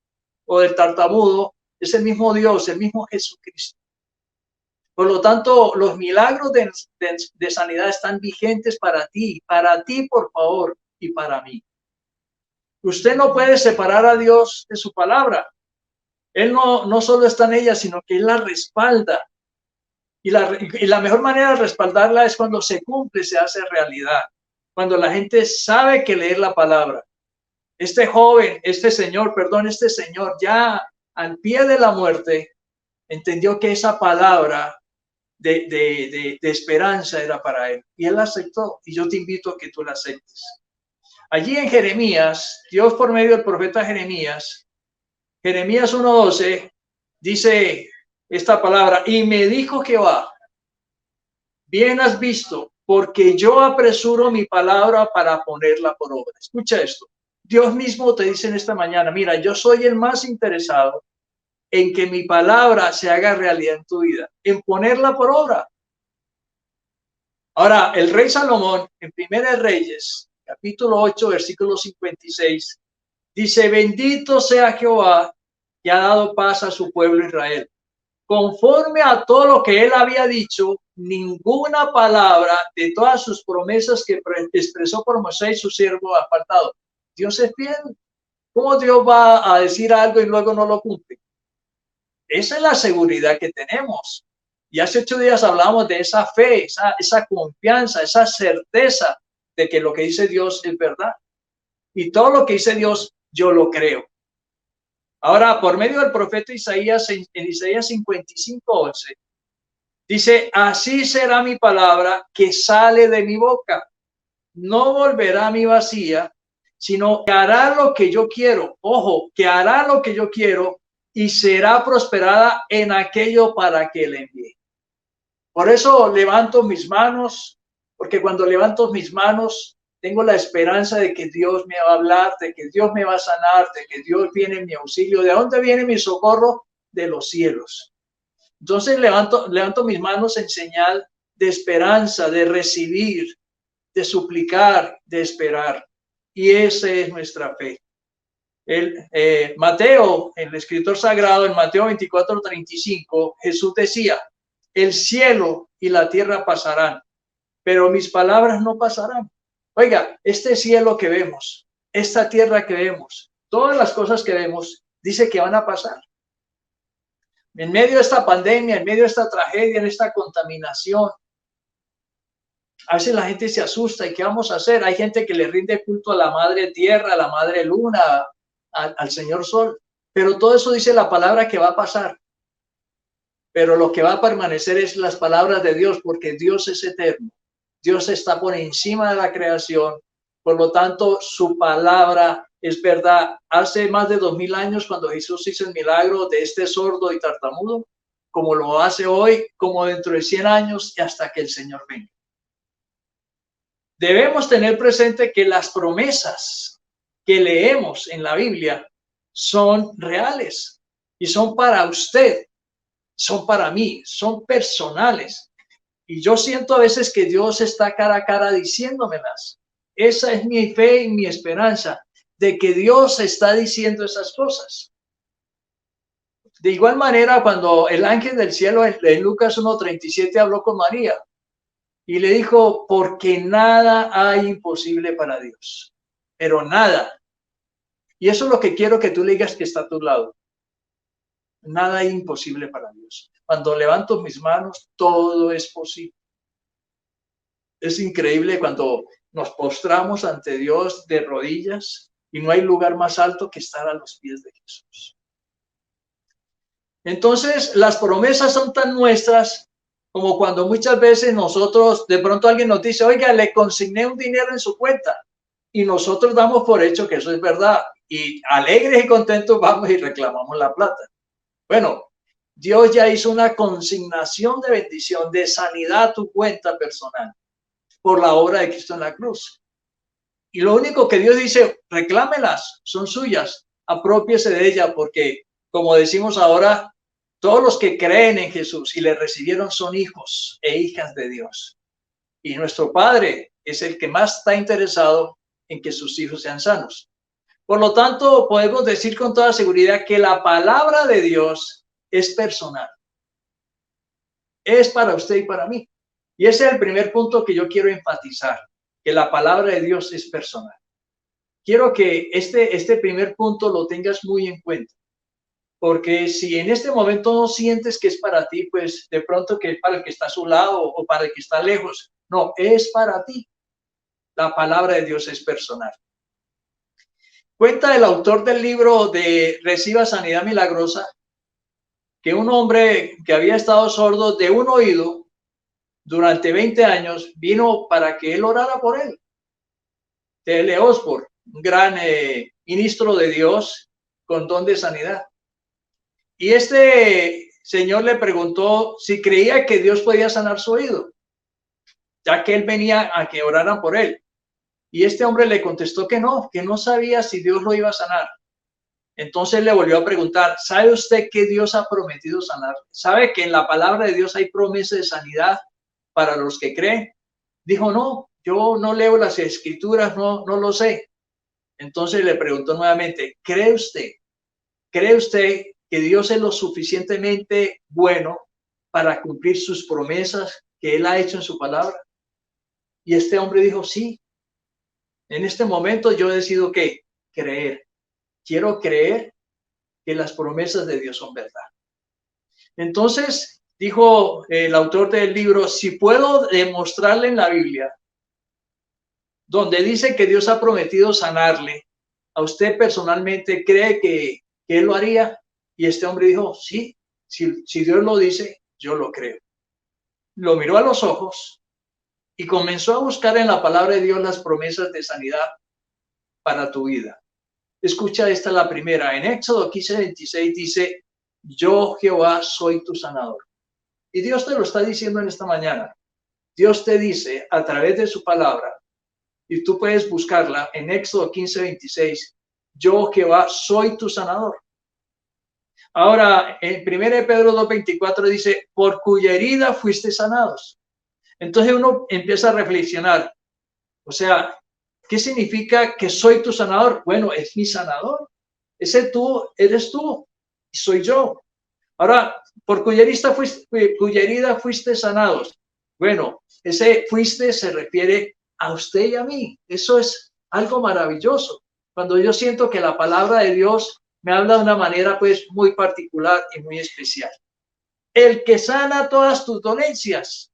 o del tartamudo, es el mismo Dios, el mismo Jesucristo. Por lo tanto, los milagros de sanidad están vigentes para ti, por favor, y para mí. Usted no puede separar a Dios de su palabra. Él no solo está en ella, sino que Él la respalda. Y la mejor manera de respaldarla es cuando se cumple, se hace realidad. Cuando la gente sabe que leer la palabra. Este señor ya al pie de la muerte entendió que esa palabra de esperanza era para él. Y él la aceptó. Y yo te invito a que tú la aceptes. Allí en Jeremías, Dios por medio del profeta Jeremías 1:12, dice esta palabra, y me dijo Jehová, bien has visto, porque yo apresuro mi palabra para ponerla por obra. Escucha esto. Dios mismo te dice en esta mañana, mira, yo soy el más interesado en que mi palabra se haga realidad en tu vida, en ponerla por obra. Ahora, el rey Salomón, en Primera de Reyes, capítulo 8, versículo 56, dice, bendito sea Jehová, que ha dado paz a su pueblo Israel. Conforme a todo lo que él había dicho, ninguna palabra de todas sus promesas que expresó por Moisés, su siervo, ha faltado. Dios es fiel. ¿Cómo Dios va a decir algo y luego no lo cumple? Esa es la seguridad que tenemos. Y hace 8 días hablamos de esa fe, esa confianza, esa certeza de que lo que dice Dios es verdad. Y todo lo que dice Dios, yo lo creo. Ahora, por medio del profeta Isaías, en Isaías 55:11, dice, así será mi palabra que sale de mi boca. No volverá a mi vacía, sino que hará lo que yo quiero. Ojo, que hará lo que yo quiero y será prosperada en aquello para que le envíe. Por eso levanto mis manos, porque cuando levanto mis manos, tengo la esperanza de que Dios me va a hablar, de que Dios me va a sanar, de que Dios viene en mi auxilio. ¿De dónde viene mi socorro? De los cielos. Entonces levanto mis manos en señal de esperanza, de recibir, de suplicar, de esperar. Y esa es nuestra fe. Mateo, el escritor sagrado, en Mateo 24:35, Jesús decía, el cielo y la tierra pasarán, pero mis palabras no pasarán. Oiga, este cielo que vemos, esta tierra que vemos, todas las cosas que vemos, dice que van a pasar. En medio de esta pandemia, en medio de esta tragedia, en esta contaminación, a veces la gente se asusta. ¿Y qué vamos a hacer? Hay gente que le rinde culto a la madre tierra, a la madre luna, al señor sol. Pero todo eso dice la palabra que va a pasar. Pero lo que va a permanecer es las palabras de Dios, porque Dios es eterno. Dios está por encima de la creación. Por lo tanto, su palabra es verdad. Hace más de 2000 años, cuando Jesús hizo el milagro de este sordo y tartamudo, como lo hace hoy, como dentro de 100 años y hasta que el Señor venga. Debemos tener presente que las promesas que leemos en la Biblia son reales y son para usted, son para mí, son personales. Y yo siento a veces que Dios está cara a cara diciéndomelas. Esa es mi fe y mi esperanza, de que Dios está diciendo esas cosas. De igual manera, cuando el ángel del cielo en Lucas 1:37 habló con María y le dijo, porque nada hay imposible para Dios, pero nada. Y eso es lo que quiero que tú le digas que está a tu lado. Nada hay imposible para Dios. Cuando levanto mis manos, todo es posible. Es increíble cuando nos postramos ante Dios de rodillas y no hay lugar más alto que estar a los pies de Jesús. Entonces, las promesas son tan nuestras como cuando muchas veces nosotros, de pronto alguien nos dice, oiga, le consigné un dinero en su cuenta, y nosotros damos por hecho que eso es verdad, y alegres y contentos vamos y reclamamos la plata. Bueno, Dios ya hizo una consignación de bendición, de sanidad a tu cuenta personal, por la obra de Cristo en la cruz. Y lo único que Dios dice, reclámelas, son suyas, apropiese de ella, porque como decimos ahora, todos los que creen en Jesús y le recibieron son hijos e hijas de Dios. Y nuestro Padre es el que más está interesado en que sus hijos sean sanos. Por lo tanto, podemos decir con toda seguridad que la palabra de Dios es personal. Es para usted y para mí. Y ese es el primer punto que yo quiero enfatizar, que la palabra de Dios es personal. Quiero que este primer punto lo tengas muy en cuenta. Porque si en este momento no sientes que es para ti, pues de pronto que es para el que está a su lado o para el que está lejos. No, es para ti. La palabra de Dios es personal. Cuenta el autor del libro de Reciba Sanidad Milagrosa que un hombre que había estado sordo de un oído durante 20 años vino para que él orara por él. T.L. Osborne, un gran ministro de Dios con don de sanidad. Y este señor le preguntó si creía que Dios podía sanar su oído, ya que él venía a que oraran por él. Y este hombre le contestó que no sabía si Dios lo iba a sanar. Entonces le volvió a preguntar, ¿sabe usted que Dios ha prometido sanar? ¿Sabe que en la palabra de Dios hay promesa de sanidad para los que creen? Dijo, no, yo no leo las escrituras, no lo sé. Entonces le preguntó nuevamente, ¿cree usted que Dios es lo suficientemente bueno para cumplir sus promesas que Él ha hecho en su palabra? Y este hombre dijo, sí. En este momento yo decido que creer. Quiero creer que las promesas de Dios son verdad. Entonces, dijo el autor del libro, si puedo demostrarle en la Biblia, donde dice que Dios ha prometido sanarle, ¿a usted personalmente cree que Él lo haría? Y este hombre dijo, sí, si Dios lo dice, yo lo creo. Lo miró a los ojos y comenzó a buscar en la palabra de Dios las promesas de sanidad para tu vida. Escucha esta la primera. En Éxodo 15:26 dice, yo Jehová soy tu sanador. Y Dios te lo está diciendo en esta mañana. Dios te dice a través de su palabra, y tú puedes buscarla en Éxodo 15:26, yo Jehová soy tu sanador. Ahora, en 1 Pedro 2:24 dice, por cuya herida fuiste sanados. Entonces uno empieza a reflexionar, o sea, ¿qué significa que soy tu sanador? Bueno, es mi sanador. Ese tú eres tú y soy yo. Ahora, por cuya herida fuiste sanados. Bueno, ese fuiste se refiere a usted y a mí. Eso es algo maravilloso. Cuando yo siento que la palabra de Dios me habla de una manera pues muy particular y muy especial. El que sana todas tus dolencias.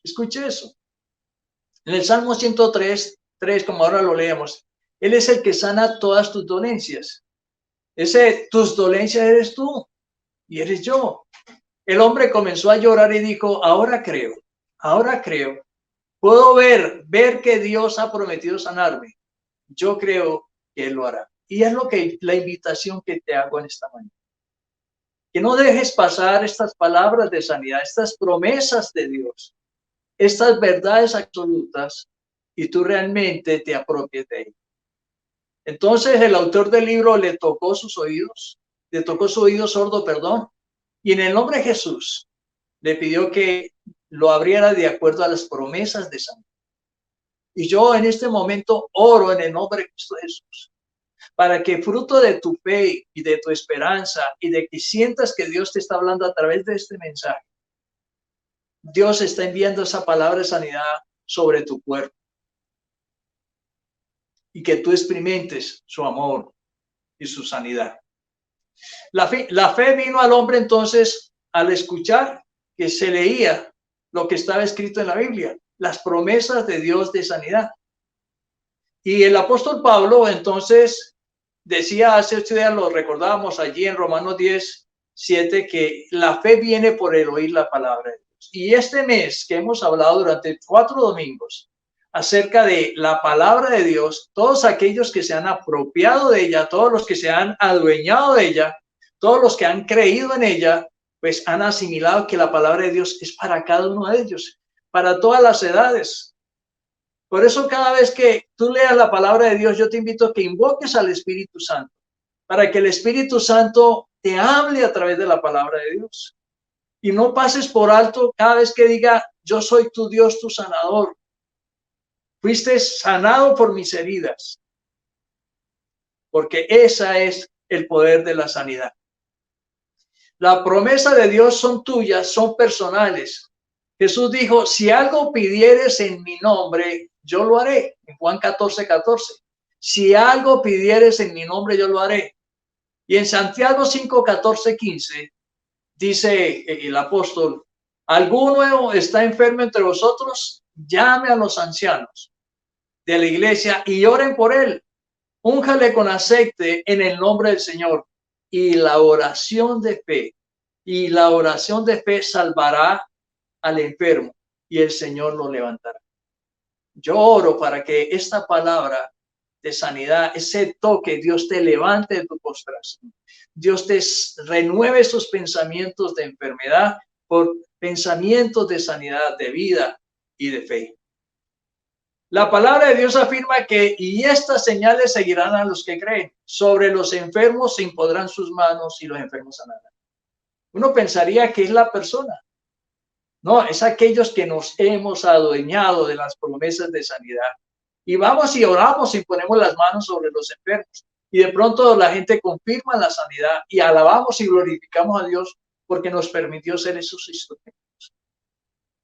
Escuche eso. En el Salmo 103, como ahora lo leemos, Él es el que sana todas tus dolencias. Tus dolencias eres tú y eres yo. El hombre comenzó a llorar y dijo, ahora creo, puedo ver que Dios ha prometido sanarme. Yo creo que Él lo hará. Y es la invitación que te hago en esta mañana. Que no dejes pasar estas palabras de sanidad, estas promesas de Dios, estas verdades absolutas, y tú realmente te apropies de ellas. Entonces el autor del libro le tocó su oído sordo, y en el nombre de Jesús le pidió que lo abriera de acuerdo a las promesas de sanidad. Y yo en este momento oro en el nombre de Cristo Jesús, para que fruto de tu fe y de tu esperanza y de que sientas que Dios te está hablando a través de este mensaje, Dios está enviando esa palabra de sanidad sobre tu cuerpo y que tú experimentes su amor y su sanidad. La fe vino al hombre entonces al escuchar que se leía lo que estaba escrito en la Biblia, las promesas de Dios de sanidad. Y el apóstol Pablo entonces decía hace 8 días, lo recordábamos allí en Romanos 10:7, que la fe viene por el oír la palabra de Dios. Y este mes que hemos hablado durante 4 domingos acerca de la palabra de Dios, todos aquellos que se han apropiado de ella, todos los que se han adueñado de ella, todos los que han creído en ella, pues han asimilado que la palabra de Dios es para cada uno de ellos, para todas las edades. Por eso cada vez que tú leas la palabra de Dios, yo te invito a que invoques al Espíritu Santo, para que el Espíritu Santo te hable a través de la palabra de Dios. Y no pases por alto cada vez que diga, yo soy tu Dios, tu sanador. Fuiste sanado por mis heridas, porque esa es el poder de la sanidad. La promesa de Dios son tuyas, son personales. Jesús dijo, si algo pidieres en mi nombre, yo lo haré. En Juan 14:14. Si algo pidieres en mi nombre, yo lo haré. Y en Santiago 5:14-15 dice el apóstol, ¿alguno está enfermo entre vosotros? Llame a los ancianos de la iglesia y oren por él. Únjale con aceite en el nombre del Señor. Y la oración de fe salvará al enfermo y el Señor lo levantará. Yo oro para que esta palabra de sanidad, ese toque, Dios te levante de tu postración. Dios te renueve esos pensamientos de enfermedad por pensamientos de sanidad, de vida y de fe. La palabra de Dios afirma que, y estas señales seguirán a los que creen. Sobre los enfermos se impondrán sus manos y los enfermos sanarán. Uno pensaría que es la persona. No, es aquellos que nos hemos adueñado de las promesas de sanidad. Y vamos y oramos y ponemos las manos sobre los enfermos. Y de pronto la gente confirma la sanidad y alabamos y glorificamos a Dios porque nos permitió ser esos instrumentos.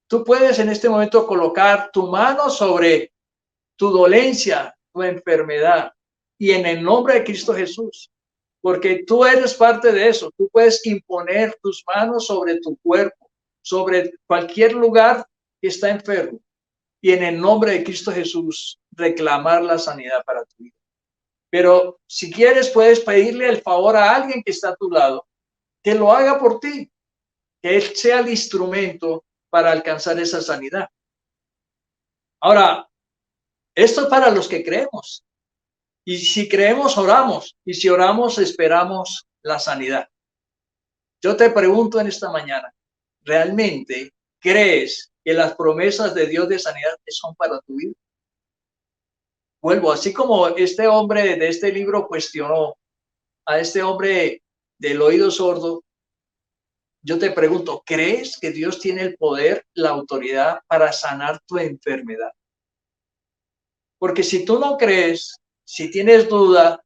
Tú puedes en este momento colocar tu mano sobre tu dolencia, tu enfermedad, y en el nombre de Cristo Jesús, porque tú eres parte de eso. Tú puedes imponer tus manos sobre tu cuerpo, sobre cualquier lugar que está enfermo, y en el nombre de Cristo Jesús reclamar la sanidad para tu vida. Pero si quieres, puedes pedirle el favor a alguien que está a tu lado, que lo haga por ti, que él sea el instrumento para alcanzar esa sanidad. Ahora, esto es para los que creemos. Y si creemos, oramos. Y si oramos, esperamos la sanidad. Yo te pregunto en esta mañana, ¿realmente crees que las promesas de Dios de sanidad son para tu vida? Vuelvo, así como este hombre de este libro cuestionó a este hombre del oído sordo, yo te pregunto, ¿crees que Dios tiene el poder, la autoridad para sanar tu enfermedad? Porque si tú no crees, si tienes duda,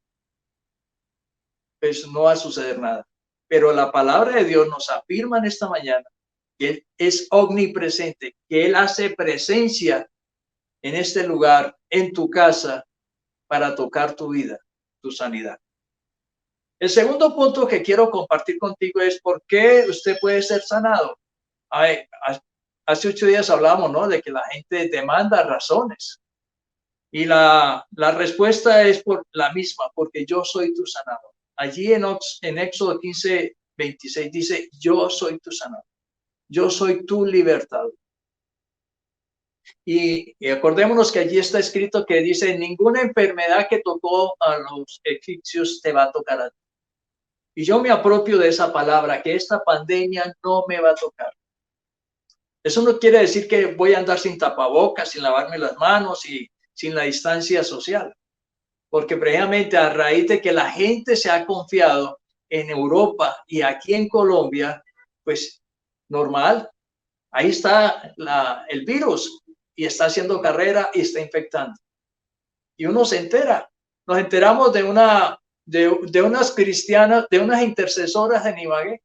pues no va a suceder nada. Pero la palabra de Dios nos afirma en esta mañana que Él es omnipresente, que Él hace presencia en este lugar, en tu casa, para tocar tu vida, tu sanidad. El segundo punto que quiero compartir contigo es por qué usted puede ser sanado. Hace 8 días hablamos, ¿no?, de que la gente demanda razones. Y la respuesta es por la misma, porque yo soy tu sanador. Allí en Éxodo 15, 26 dice, yo soy tu sanador. Yo soy tu libertador. Y acordémonos que allí está escrito que dice, ninguna enfermedad que tocó a los egipcios te va a tocar a ti. Y yo me apropio de esa palabra, que esta pandemia no me va a tocar. Eso no quiere decir que voy a andar sin tapabocas, sin lavarme las manos y sin la distancia social. Porque precisamente a raíz de que la gente se ha confiado en Europa y aquí en Colombia, pues normal, ahí está el virus y está haciendo carrera y está infectando. Y uno se entera. Nos enteramos de unas cristianas, de unas intercesoras en Ibagué,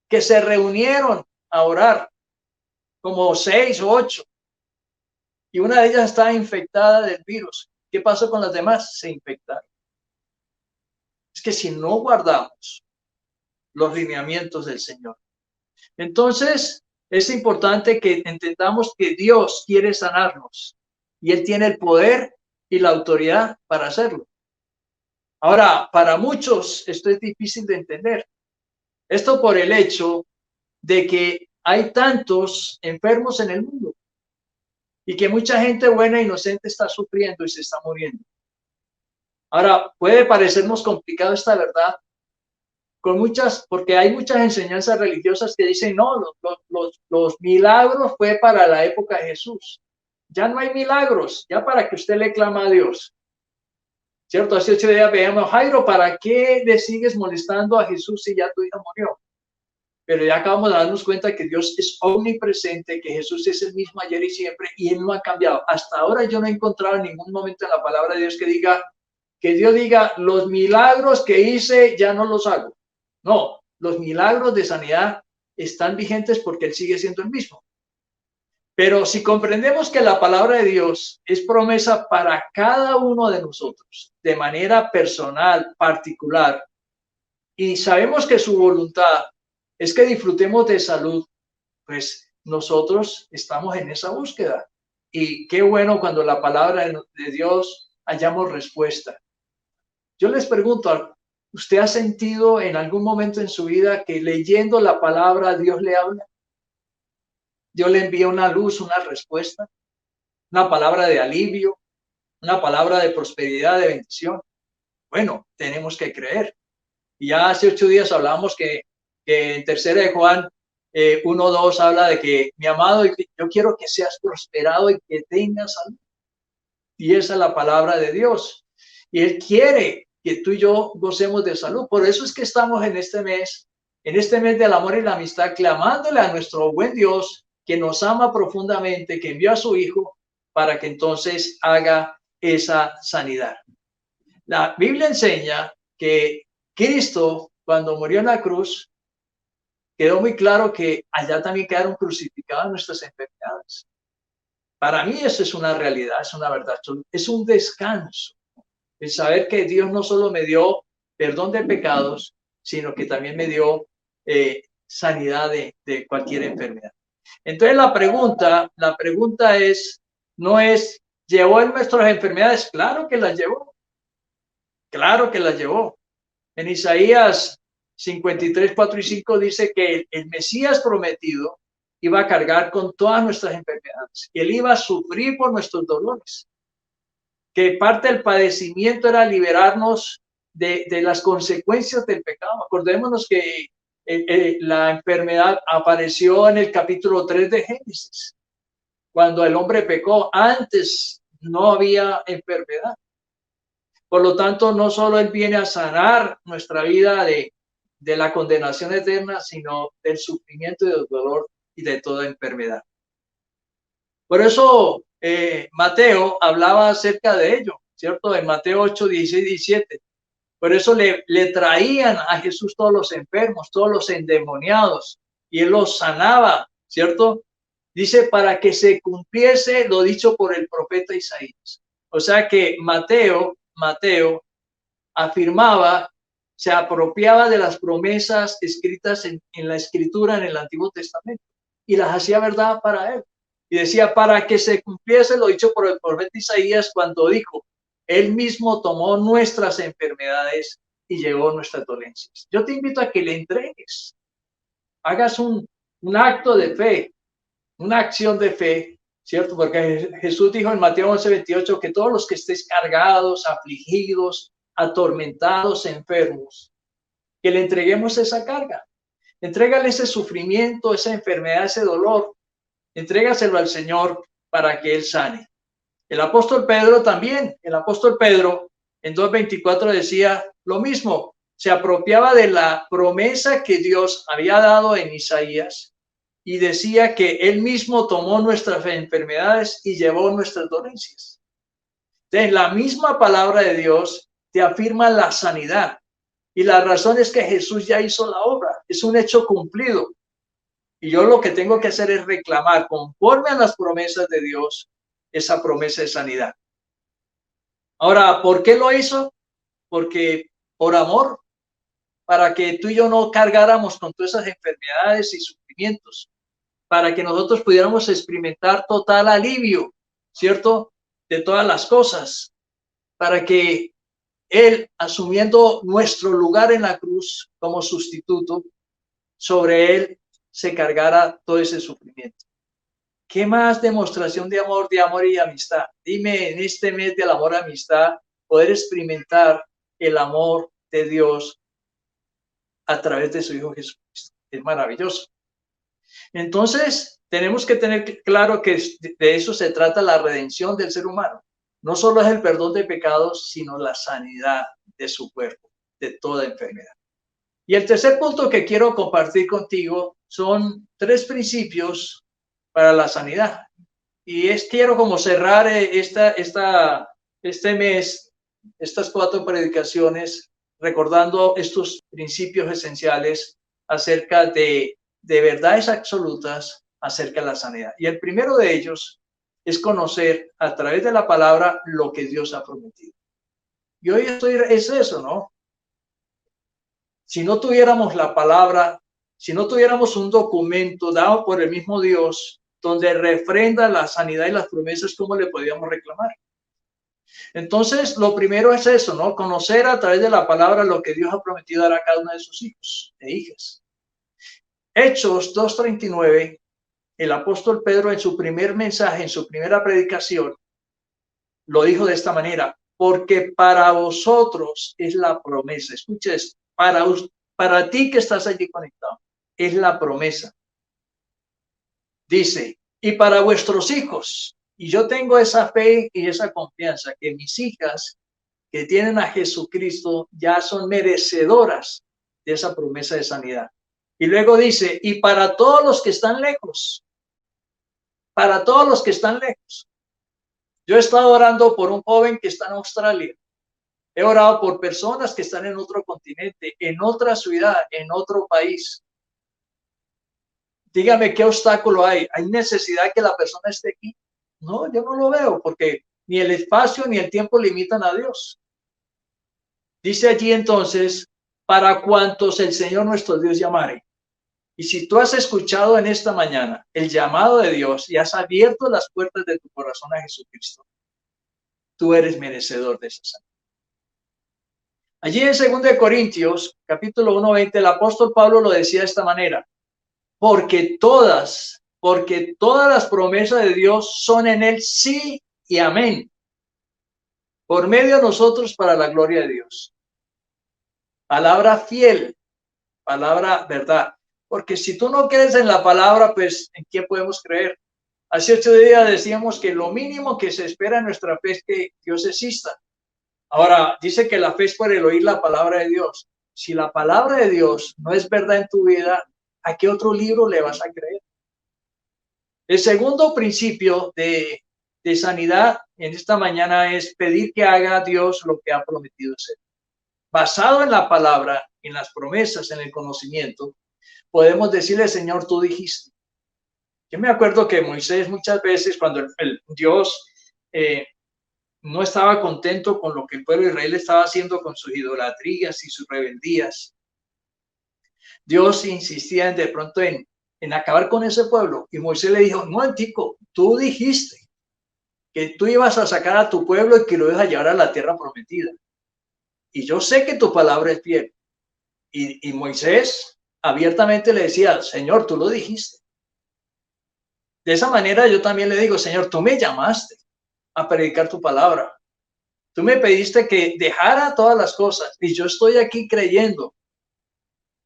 que se reunieron a orar, como 6 o 8, y una de ellas estaba infectada del virus. ¿Qué pasó con las demás? Se infectaron. Es que si no guardamos los lineamientos del Señor, entonces es importante que entendamos que Dios quiere sanarnos y Él tiene el poder y la autoridad para hacerlo. Ahora, para muchos esto es difícil de entender. Esto por el hecho de que hay tantos enfermos en el mundo y que mucha gente buena e inocente está sufriendo y se está muriendo. Ahora, puede parecernos complicado esta verdad, porque hay muchas enseñanzas religiosas que dicen, no, los milagros fue para la época de Jesús. Ya no hay milagros, ya para que usted le clama a Dios. ¿Cierto? Hace 8 días veíamos, Jairo, ¿para qué le sigues molestando a Jesús si ya tu hija murió? Pero ya acabamos de darnos cuenta que Dios es omnipresente, que Jesús es el mismo ayer y siempre, y Él no ha cambiado. Hasta ahora yo no he encontrado en ningún momento en la palabra de Dios que Dios diga, los milagros que hice ya no los hago. No, los milagros de sanidad están vigentes porque Él sigue siendo el mismo. Pero si comprendemos que la palabra de Dios es promesa para cada uno de nosotros, de manera personal, particular, y sabemos que su voluntad es que disfrutemos de salud, pues nosotros estamos en esa búsqueda. Y qué bueno cuando la palabra de Dios hallamos respuesta. Yo les pregunto, ¿usted ha sentido en algún momento en su vida que leyendo la palabra Dios le habla? Dios le envía una luz, una respuesta. una palabra de alivio, una palabra de prosperidad, de bendición. Bueno, tenemos que creer. Y ya hace 8 días hablamos que en 3 de Juan 1:2 habla de que, mi amado, yo quiero que seas prosperado y que tengas salud. Y esa es la palabra de Dios. Y Él quiere que tú y yo gocemos de salud. Por eso es que estamos en este mes del amor y la amistad, clamándole a nuestro buen Dios, que nos ama profundamente, que envió a su Hijo para que entonces haga esa sanidad. La Biblia enseña que Cristo, cuando murió en la cruz, quedó muy claro que allá también quedaron crucificadas nuestras enfermedades. Para mí eso es una realidad, es una verdad, es un descanso. El saber que Dios no solo me dio perdón de pecados, sino que también me dio sanidad de cualquier enfermedad. Entonces la pregunta es, no es, ¿llevó en nuestras enfermedades? Claro que las llevó. Claro que las llevó. En Isaías 53, 4 y 5 dice que el Mesías prometido iba a cargar con todas nuestras enfermedades. Él iba a sufrir por nuestros dolores. Que parte del padecimiento era liberarnos de las consecuencias del pecado. Acordémonos que la enfermedad apareció en el capítulo 3 de Génesis. Cuando el hombre pecó, antes no había enfermedad. Por lo tanto, no solo Él viene a sanar nuestra vida de la condenación eterna, sino del sufrimiento y del dolor y de toda enfermedad. Por eso Mateo hablaba acerca de ello, ¿cierto? En Mateo 8, 16, 17. Por eso le traían a Jesús todos los enfermos, todos los endemoniados, y Él los sanaba, ¿cierto? Dice, para que se cumpliese lo dicho por el profeta Isaías. O sea que Mateo afirmaba, se apropiaba de las promesas escritas en la Escritura en el Antiguo Testamento y las hacía verdad para él. Y decía, para que se cumpliese lo dicho por el profeta Isaías cuando dijo, Él mismo tomó nuestras enfermedades y llevó nuestras dolencias. Yo te invito a que le entregues, hagas un acto de fe, una acción de fe, ¿cierto? Porque Jesús dijo en Mateo 11:28 que todos los que estéis cargados, afligidos, atormentados, enfermos, que le entreguemos esa carga. Entrégale ese sufrimiento, esa enfermedad, ese dolor. Entrégaselo al Señor para que Él sane. El apóstol Pedro también, en 2:24 decía lo mismo, se apropiaba de la promesa que Dios había dado en Isaías y decía que Él mismo tomó nuestras enfermedades y llevó nuestras dolencias. Entonces, la misma palabra de Dios te afirma la sanidad y la razón es que Jesús ya hizo la obra, es un hecho cumplido. Y yo lo que tengo que hacer es reclamar conforme a las promesas de Dios esa promesa de sanidad. Ahora, ¿por qué lo hizo? Porque por amor, para que tú y yo no cargáramos con todas esas enfermedades y sufrimientos, para que nosotros pudiéramos experimentar total alivio, ¿cierto? De todas las cosas, para que Él, asumiendo nuestro lugar en la cruz como sustituto, sobre Él se cargara todo ese sufrimiento. ¿Qué más demostración de amor y amistad? Dime, en este mes del amor y amistad, poder experimentar el amor de Dios a través de su Hijo Jesucristo. Es maravilloso. Entonces, tenemos que tener claro que de eso se trata la redención del ser humano. No solo es el perdón de pecados, sino la sanidad de su cuerpo, de toda enfermedad. Y el tercer punto que quiero compartir contigo son 3 principios para la sanidad. Y quiero como cerrar este mes, estas 4 predicaciones, recordando estos principios esenciales acerca de verdades absolutas acerca de la sanidad. Y el primero de ellos es conocer a través de la palabra lo que Dios ha prometido. Y hoy es eso, ¿no? Si no tuviéramos la palabra, si no tuviéramos un documento dado por el mismo Dios, donde refrenda la sanidad y las promesas, ¿cómo le podríamos reclamar? Entonces, lo primero es eso, ¿no? Conocer a través de la palabra lo que Dios ha prometido dar a cada uno de sus hijos e hijas. Hechos 2:39 el apóstol Pedro en su primer mensaje, en su primera predicación, lo dijo de esta manera: porque para vosotros es la promesa. Escucha esto, para ti que estás allí conectado, es la promesa. Dice, y para vuestros hijos. Y yo tengo esa fe y esa confianza que mis hijas que tienen a Jesucristo ya son merecedoras de esa promesa de sanidad. Y luego dice, y para todos los que están lejos, para todos los que están lejos. Yo he estado orando por un joven que está en Australia. He orado por personas que están en otro continente, en otra ciudad, en otro país. Dígame qué obstáculo hay. ¿Hay necesidad que la persona esté aquí? No, yo no lo veo, porque ni el espacio ni el tiempo limitan a Dios. Dice allí entonces, para cuantos el Señor nuestro Dios llamare. Y si tú has escuchado en esta mañana el llamado de Dios y has abierto las puertas de tu corazón a Jesucristo, tú eres merecedor de esa sanidad. Allí en 2 Corintios, capítulo 1:20, el apóstol Pablo lo decía de esta manera: porque todas las promesas de Dios son en él sí y amén, por medio de nosotros para la gloria de Dios. Palabra fiel, palabra verdad. Porque si tú no crees en la palabra, pues ¿en qué podemos creer? Hace 8 días decíamos que lo mínimo que se espera en nuestra fe es que Dios exista. Ahora, dice que la fe es por el oír la palabra de Dios. Si la palabra de Dios no es verdad en tu vida, ¿a qué otro libro le vas a creer? El segundo principio de sanidad en esta mañana es pedir que haga Dios lo que ha prometido hacer. Basado en la palabra, en las promesas, en el conocimiento, podemos decirle, Señor, tú dijiste. Yo me acuerdo que Moisés muchas veces, cuando el Dios no estaba contento con lo que el pueblo de Israel estaba haciendo con sus idolatrías y sus rebeldías, Dios insistía de pronto en acabar con ese pueblo. Y Moisés le dijo, no, Antico, tú dijiste que tú ibas a sacar a tu pueblo y que lo ibas a llevar a la tierra prometida. Y yo sé que tu palabra es fiel. Y Moisés abiertamente le decía, Señor, tú lo dijiste. De esa manera yo también le digo, Señor, tú me llamaste a predicar tu palabra. Tú me pediste que dejara todas las cosas y yo estoy aquí creyendo.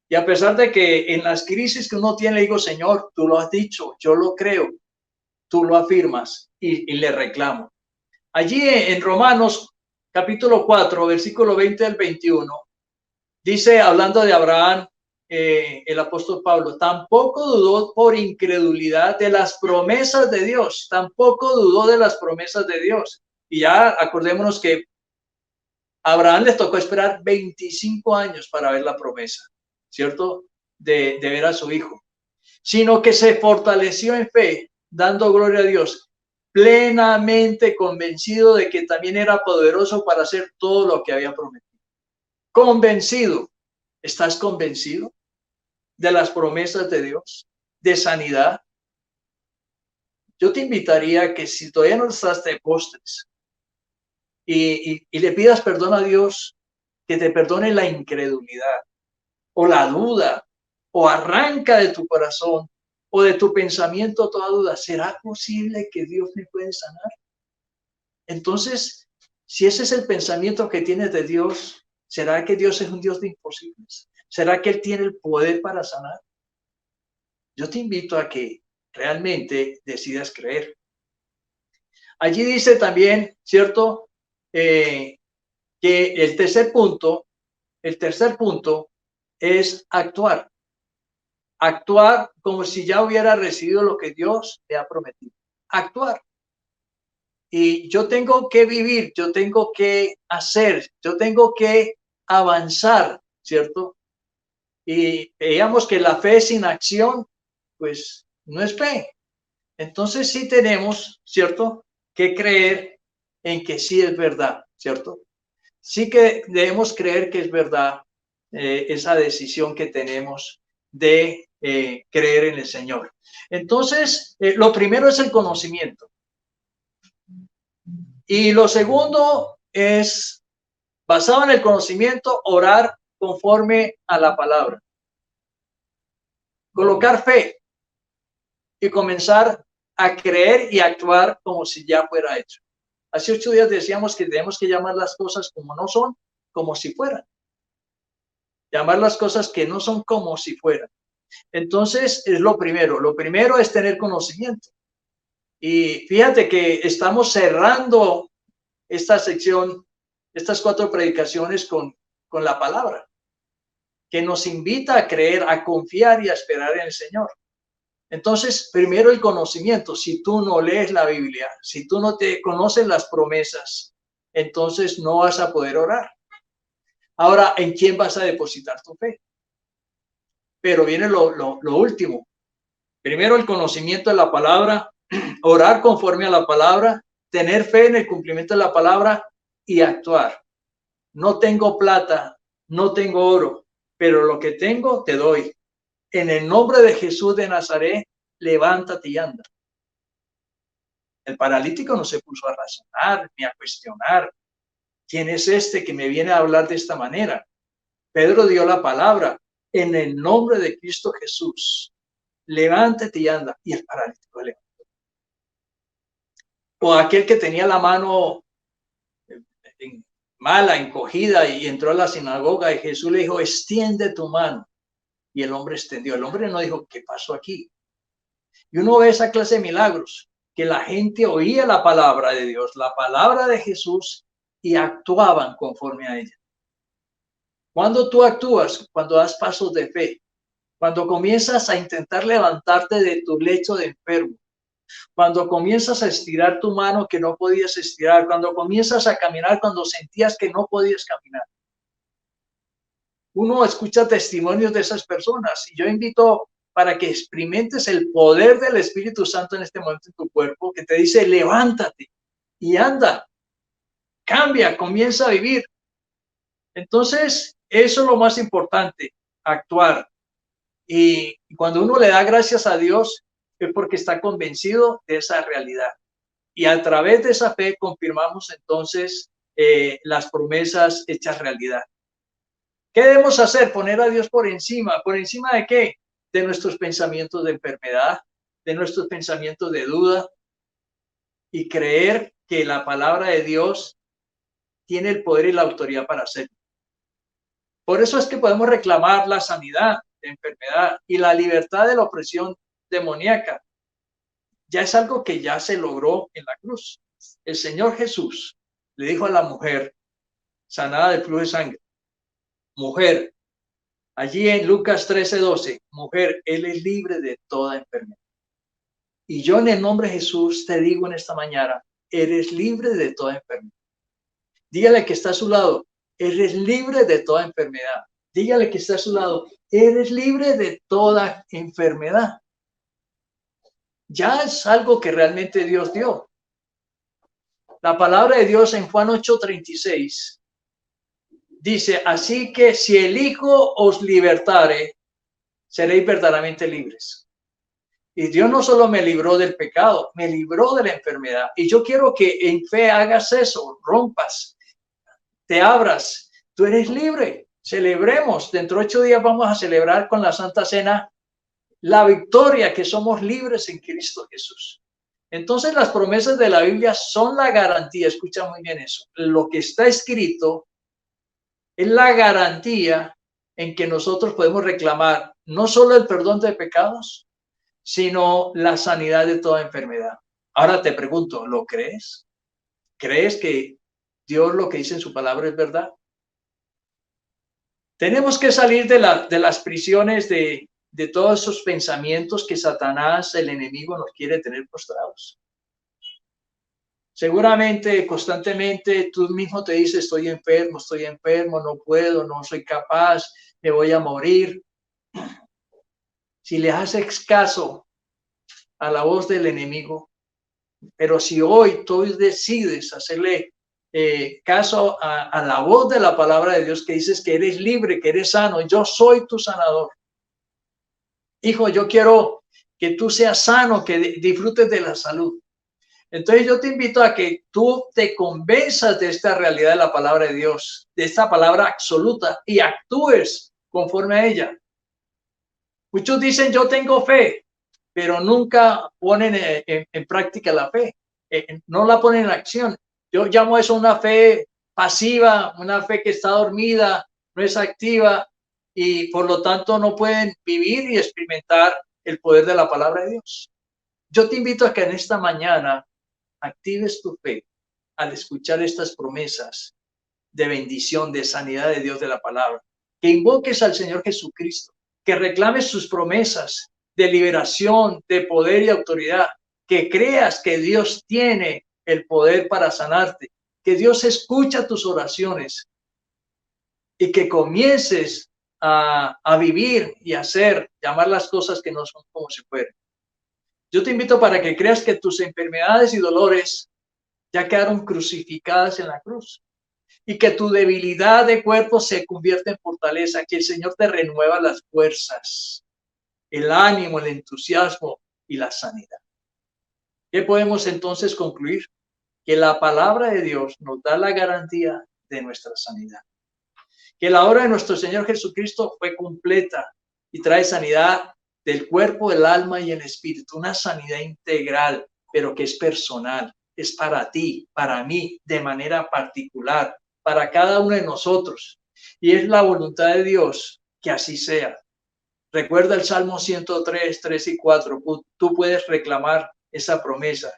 Y a pesar de que en las crisis que uno tiene, le digo, Señor, tú lo has dicho, yo lo creo, tú lo afirmas y le reclamo. Allí en Romanos capítulo 4, versículo 20 al 21, dice, hablando de Abraham, el apóstol Pablo, tampoco dudó por incredulidad de las promesas de Dios, tampoco dudó de las promesas de Dios. Y ya acordémonos que a Abraham le tocó esperar 25 años para ver la promesa, ¿cierto? De ver a su hijo, sino que se fortaleció en fe, dando gloria a Dios, plenamente convencido de que también era poderoso para hacer todo lo que había prometido. Convencido. ¿Estás convencido de las promesas de Dios, de sanidad? Yo te invitaría a que si todavía no estás de postres y le pidas perdón a Dios, que te perdone la incredulidad o la duda, o arranca de tu corazón o de tu pensamiento toda duda. ¿Será posible que Dios me puede sanar? Entonces, si ese es el pensamiento que tienes de Dios, ¿será que Dios es un Dios de imposibles? ¿Será que Él tiene el poder para sanar? Yo te invito a que realmente decidas creer. Allí dice también, ¿cierto? Que el tercer punto es actuar. Actuar como si ya hubiera recibido lo que Dios le ha prometido. Actuar. Y yo tengo que vivir, yo tengo que hacer, yo tengo que avanzar, ¿cierto? Y veíamos que la fe sin acción, pues no es fe. Entonces sí tenemos, ¿cierto?, que creer en que sí es verdad, ¿cierto? Sí que debemos creer que es verdad esa decisión que tenemos de creer en el Señor. Entonces, lo primero es el conocimiento. Y lo segundo es, basado en el conocimiento, orar conforme a la palabra. Colocar fe. y comenzar a creer y actuar como si ya fuera hecho. Hace 8 días decíamos que tenemos que llamar las cosas como no son, como si fueran. Llamar las cosas que no son como si fueran. Entonces, es lo primero. Lo primero es tener conocimiento. Y fíjate que estamos cerrando esta sección, estas 4 predicaciones con la palabra, que nos invita a creer, a confiar y a esperar en el Señor. Entonces, primero el conocimiento. Si tú no lees la Biblia, si tú no te conoces las promesas, entonces no vas a poder orar. Ahora, ¿en quién vas a depositar tu fe? Pero viene lo último. Primero el conocimiento de la palabra, orar conforme a la palabra, tener fe en el cumplimiento de la palabra y actuar. No tengo plata, no tengo oro, pero lo que tengo te doy. En el nombre de Jesús de Nazaret, levántate y anda. El paralítico no se puso a razonar ni a cuestionar. ¿Quién es este que me viene a hablar de esta manera? Pedro dio la palabra. En el nombre de Cristo Jesús, levántate y anda. Y el paralítico levantó. O aquel que tenía la mano mala, encogida, y entró a la sinagoga y Jesús le dijo, extiende tu mano. Y el hombre extendió. El hombre no dijo, ¿qué pasó aquí? Y uno ve esa clase de milagros, que la gente oía la palabra de Dios, la palabra de Jesús, y actuaban conforme a ella. Cuando tú actúas, cuando das pasos de fe, cuando comienzas a intentar levantarte de tu lecho de enfermo, cuando comienzas a estirar tu mano que no podías estirar, cuando comienzas a caminar cuando sentías que no podías caminar. Uno escucha testimonios de esas personas y yo invito para que experimentes el poder del Espíritu Santo en este momento en tu cuerpo, que te dice, levántate y anda, cambia, comienza a vivir. Entonces, eso es lo más importante, actuar. Y cuando uno le da gracias a Dios, es porque está convencido de esa realidad. Y a través de esa fe confirmamos entonces las promesas hechas realidad. ¿Qué debemos hacer? Poner a Dios por encima. ¿Por encima de qué? De nuestros pensamientos de enfermedad, de nuestros pensamientos de duda, y creer que la palabra de Dios tiene el poder y la autoridad para hacerlo. Por eso es que podemos reclamar la sanidad de enfermedad y la libertad de la opresión demoníaca. Ya es algo que ya se logró en la cruz. El Señor Jesús le dijo a la mujer sanada del flujo de sangre, mujer, allí en Lucas 13:12, mujer, Él es libre de toda enfermedad. Y yo en el nombre de Jesús te digo en esta mañana, eres libre de toda enfermedad. Dígale que está a su lado, eres libre de toda enfermedad. Dígale que está a su lado, eres libre de toda enfermedad. Ya es algo que realmente Dios dio. La palabra de Dios en Juan 8:36 dice, así que si el Hijo os libertare, seréis verdaderamente libres. Y Dios no solo me libró del pecado, me libró de la enfermedad. Y yo quiero que en fe hagas eso, rompas, te abras. Tú eres libre. Celebremos. Dentro de 8 días vamos a celebrar con la Santa Cena la victoria, que somos libres en Cristo Jesús. Entonces las promesas de la Biblia son la garantía. Escucha muy bien eso. Lo que está escrito es la garantía en que nosotros podemos reclamar no solo el perdón de pecados, sino la sanidad de toda enfermedad. Ahora te pregunto, ¿lo crees? ¿Crees que Dios lo que dice en su palabra es verdad? Tenemos que salir de las prisiones de todos esos pensamientos que Satanás, el enemigo, nos quiere tener postrados. Seguramente, constantemente, tú mismo te dices, estoy enfermo, no puedo, no soy capaz, me voy a morir. Si le haces caso a la voz del enemigo, pero si hoy tú decides hacerle caso a la voz de la palabra de Dios, que dices que eres libre, que eres sano, yo soy tu sanador. Hijo, yo quiero que tú seas sano, que disfrutes de la salud. Entonces yo te invito a que tú te convenzas de esta realidad de la palabra de Dios, de esta palabra absoluta, y actúes conforme a ella. Muchos dicen, yo tengo fe, pero nunca ponen en práctica la fe, no la ponen en acción. Yo llamo eso una fe pasiva, una fe que está dormida, no es activa y por lo tanto no pueden vivir y experimentar el poder de la palabra de Dios. Yo te invito a que en esta mañana actives tu fe al escuchar estas promesas de bendición, de sanidad de Dios de la palabra, que invoques al Señor Jesucristo, que reclames sus promesas de liberación, de poder y autoridad, que creas que Dios tiene el poder para sanarte, que Dios escucha tus oraciones y que comiences a vivir y hacer, llamar las cosas que no son como si fueran. Yo te invito para que creas que tus enfermedades y dolores ya quedaron crucificadas en la cruz y que tu debilidad de cuerpo se convierte en fortaleza, que el Señor te renueva las fuerzas, el ánimo, el entusiasmo y la sanidad. ¿Qué podemos entonces concluir? Que la palabra de Dios nos da la garantía de nuestra sanidad. Que la obra de nuestro Señor Jesucristo fue completa y trae sanidad del cuerpo, el alma y el espíritu. Una sanidad integral, pero que es personal. Es para ti, para mí, de manera particular, para cada uno de nosotros. Y es la voluntad de Dios que así sea. Recuerda el Salmo 103, 3 y 4. Tú puedes reclamar esa promesa.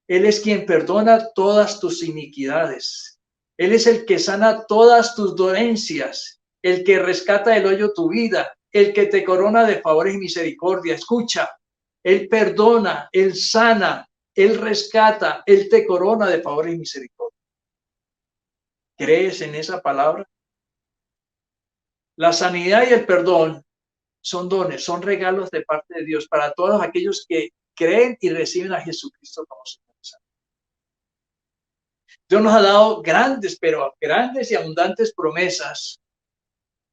Él es quien perdona todas tus iniquidades. Él es el que sana todas tus dolencias, el que rescata del hoyo tu vida, el que te corona de favores y misericordia. Escucha, Él perdona, Él sana, Él rescata, Él te corona de favores y misericordia. ¿Crees en esa palabra? La sanidad y el perdón son dones, son regalos de parte de Dios para todos aquellos que creen y reciben a Jesucristo como Señor. Dios nos ha dado grandes, pero grandes y abundantes promesas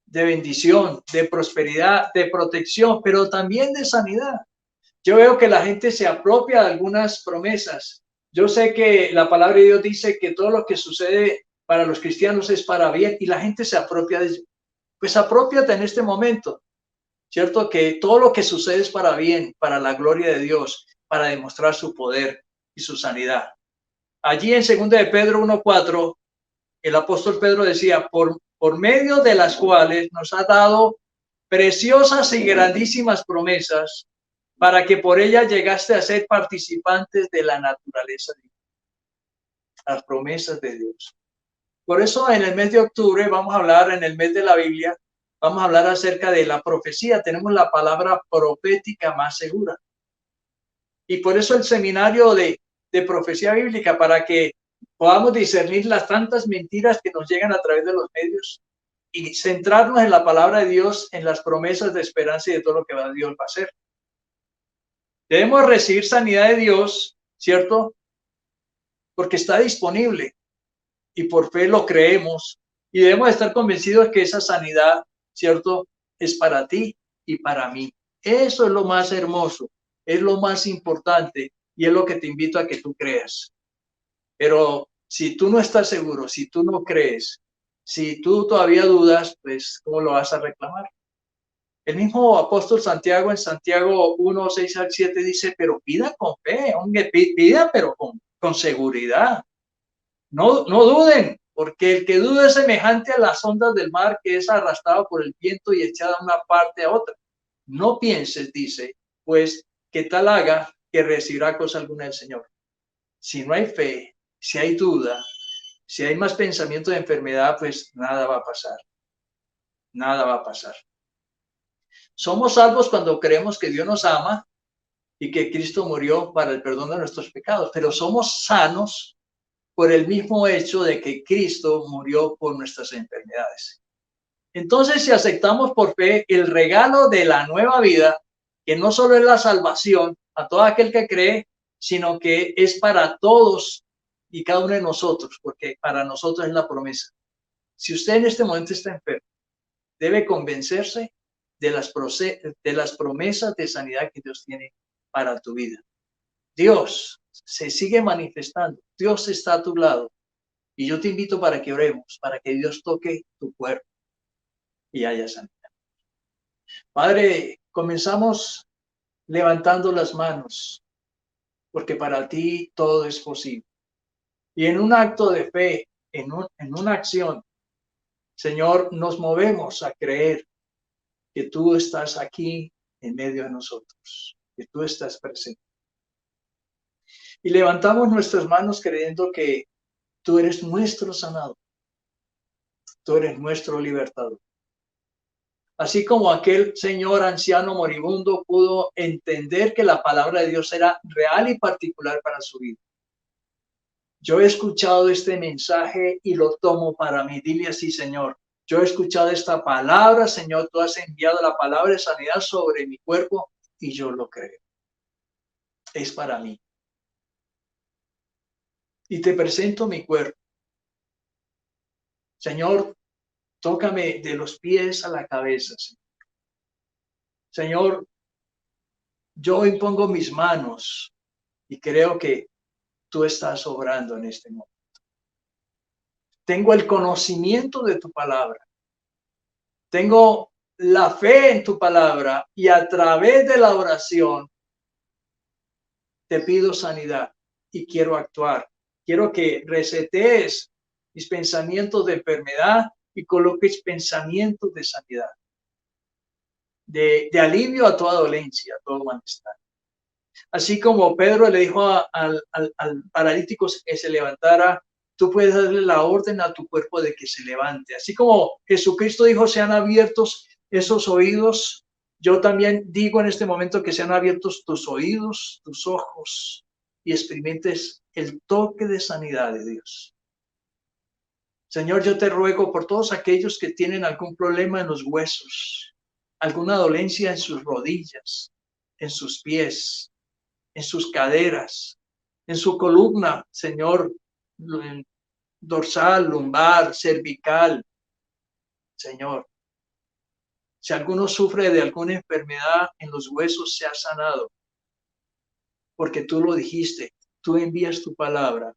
de bendición, de prosperidad, de protección, pero también de sanidad. Yo veo que la gente se apropia de algunas promesas. Yo sé que la palabra de Dios dice que todo lo que sucede para los cristianos es para bien y la gente se apropia de ello. Pues apropiate en este momento, ¿cierto? Que todo lo que sucede es para bien, para la gloria de Dios, para demostrar su poder y su sanidad. Allí en 2 de Pedro 1:4, el apóstol Pedro decía, por medio de las cuales nos ha dado preciosas y grandísimas promesas, para que por ellas llegaste a ser participantes de la naturaleza divina. Las promesas de Dios. Por eso en el mes de octubre vamos a hablar, en el mes de la Biblia, vamos a hablar acerca de la profecía. Tenemos la palabra profética más segura. Y por eso el seminario de profecía bíblica, para que podamos discernir las tantas mentiras que nos llegan a través de los medios y centrarnos en la palabra de Dios, en las promesas de esperanza y de todo lo que Dios va a hacer. Debemos recibir sanidad de Dios, ¿cierto? Porque está disponible y por fe lo creemos y debemos estar convencidos que esa sanidad, ¿cierto? Es para ti y para mí. Eso es lo más hermoso, es lo más importante y es lo que te invito a que tú creas. Pero si tú no estás seguro, si tú no crees, si tú todavía dudas, pues ¿cómo lo vas a reclamar? El mismo apóstol Santiago en Santiago 1, 6 al 7 dice, pero pida con fe, pida pero con seguridad. No duden, porque el que duda es semejante a las ondas del mar que es arrastrado por el viento y echada de una parte a otra. No pienses, dice, pues que tal haga que recibirá cosa alguna del Señor. Si no hay fe, si hay duda, si hay más pensamiento de enfermedad, pues nada va a pasar. Nada va a pasar. Somos salvos cuando creemos que Dios nos ama y que Cristo murió para el perdón de nuestros pecados, pero somos sanos por el mismo hecho de que Cristo murió por nuestras enfermedades. Entonces, si aceptamos por fe el regalo de la nueva vida, que no solo es la salvación a todo aquel que cree, sino que es para todos y cada uno de nosotros, porque para nosotros es la promesa. Si usted en este momento está enfermo, debe convencerse de las promesas de sanidad que Dios tiene para tu vida. Dios se sigue manifestando, Dios está a tu lado y yo te invito para que oremos, para que Dios toque tu cuerpo y haya sanidad. Padre, comenzamos levantando las manos, porque para ti todo es posible. Y en un acto de fe, en una acción, Señor, nos movemos a creer que tú estás aquí en medio de nosotros, que tú estás presente. Y levantamos nuestras manos creyendo que tú eres nuestro sanador, tú eres nuestro libertador. Así como aquel señor anciano moribundo pudo entender que la palabra de Dios era real y particular para su vida. Yo he escuchado este mensaje y lo tomo para mí. Dile así, Señor. Yo he escuchado esta palabra, Señor. Tú has enviado la palabra de sanidad sobre mi cuerpo y yo lo creo. Es para mí. Y te presento mi cuerpo. Señor, tócame de los pies a la cabeza. Señor, yo impongo mis manos y creo que tú estás obrando en este momento. Tengo el conocimiento de tu palabra. Tengo la fe en tu palabra y a través de la oración te pido sanidad y quiero actuar. Quiero que resetees mis pensamientos de enfermedad y coloques pensamientos de sanidad, de alivio a toda dolencia, a todo malestar. Así como Pedro le dijo al paralítico que se levantara, tú puedes darle la orden a tu cuerpo de que se levante. Así como Jesucristo dijo, sean abiertos esos oídos, yo también digo en este momento que sean abiertos tus oídos, tus ojos, y experimentes el toque de sanidad de Dios. Señor, yo te ruego por todos aquellos que tienen algún problema en los huesos, alguna dolencia en sus rodillas, en sus pies, en sus caderas, en su columna, Señor, dorsal, lumbar, cervical, Señor. Si alguno sufre de alguna enfermedad en los huesos, sea sanado, porque tú lo dijiste, tú envías tu palabra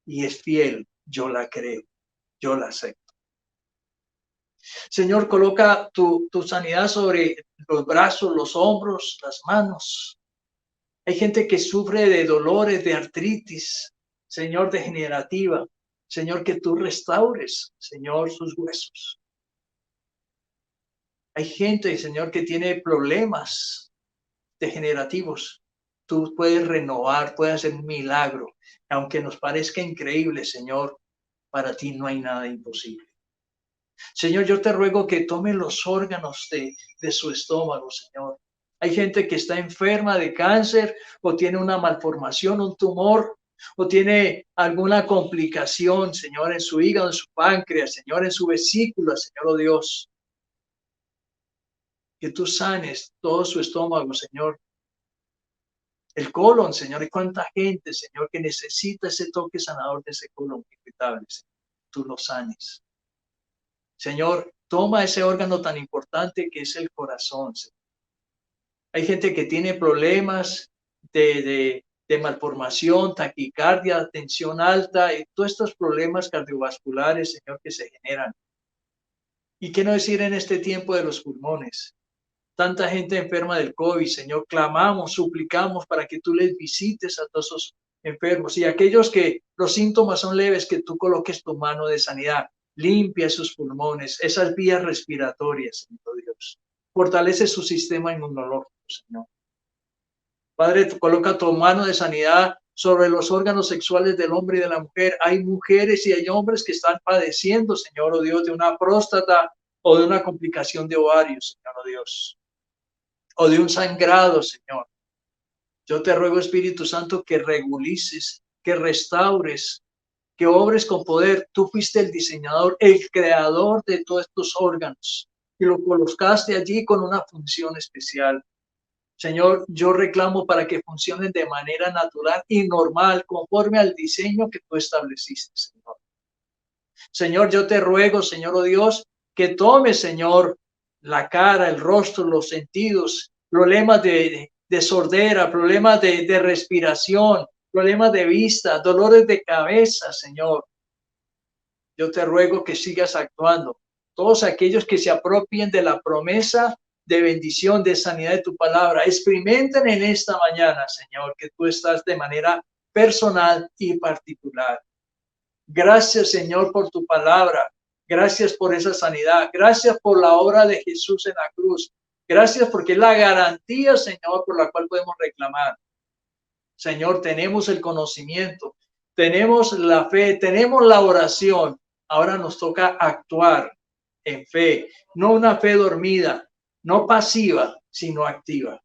y es fiel, yo la creo, yo la acepto. Señor, coloca tu sanidad sobre los brazos, los hombros, las manos. Hay gente que sufre de dolores, de artritis, Señor, degenerativa. Señor, que tú restaures, Señor, sus huesos. Hay gente, Señor, que tiene problemas degenerativos. Tú puedes renovar, puedes hacer un milagro. Aunque nos parezca increíble, Señor, para ti no hay nada imposible. Señor, yo te ruego que tome los órganos de su estómago, Señor. Hay gente que está enferma de cáncer o tiene una malformación, un tumor, o tiene alguna complicación, Señor, en su hígado, en su páncreas, Señor, en su vesícula, Señor, oh Dios. Que tú sanes todo su estómago, Señor. El colon, Señor, hay cuánta gente, Señor, que necesita ese toque sanador de ese colon irritable, Señor. Tú lo sanes. Señor, toma ese órgano tan importante que es el corazón, Señor. Hay gente que tiene problemas de malformación, taquicardia, tensión alta y todos estos problemas cardiovasculares, Señor, que se generan. ¿Y qué no decir en este tiempo de los pulmones? Tanta gente enferma del COVID, Señor, clamamos, suplicamos para que tú les visites a todos esos enfermos y aquellos que los síntomas son leves, que tú coloques tu mano de sanidad, limpia sus pulmones, esas vías respiratorias, Señor Dios. Fortalece su sistema inmunológico, Señor. Padre, coloca tu mano de sanidad sobre los órganos sexuales del hombre y de la mujer. Hay mujeres y hay hombres que están padeciendo, Señor, oh Dios, de una próstata o de una complicación de ovario, Señor, oh Dios, o de un sangrado, Señor. Yo te ruego, Espíritu Santo, que regulices, que restaures, que obres con poder. Tú fuiste el diseñador, el creador de todos estos órganos y lo colocaste allí con una función especial. Señor, yo reclamo para que funcionen de manera natural y normal, conforme al diseño que tú estableciste, Señor. Señor, yo te ruego, Señor, oh Dios, que tome, Señor, la cara, el rostro, los sentidos, problemas de sordera, problemas de respiración, problemas de vista, dolores de cabeza, Señor. Yo te ruego que sigas actuando. Todos aquellos que se apropien de la promesa de bendición, de sanidad de tu palabra. Experimenten en esta mañana, Señor, que tú estás de manera personal y particular. Gracias, Señor, por tu palabra. Gracias por esa sanidad. Gracias por la obra de Jesús en la cruz. Gracias porque es la garantía, Señor, por la cual podemos reclamar. Señor, tenemos el conocimiento, tenemos la fe, tenemos la oración. Ahora nos toca actuar en fe, no una fe dormida, no pasiva, sino activa.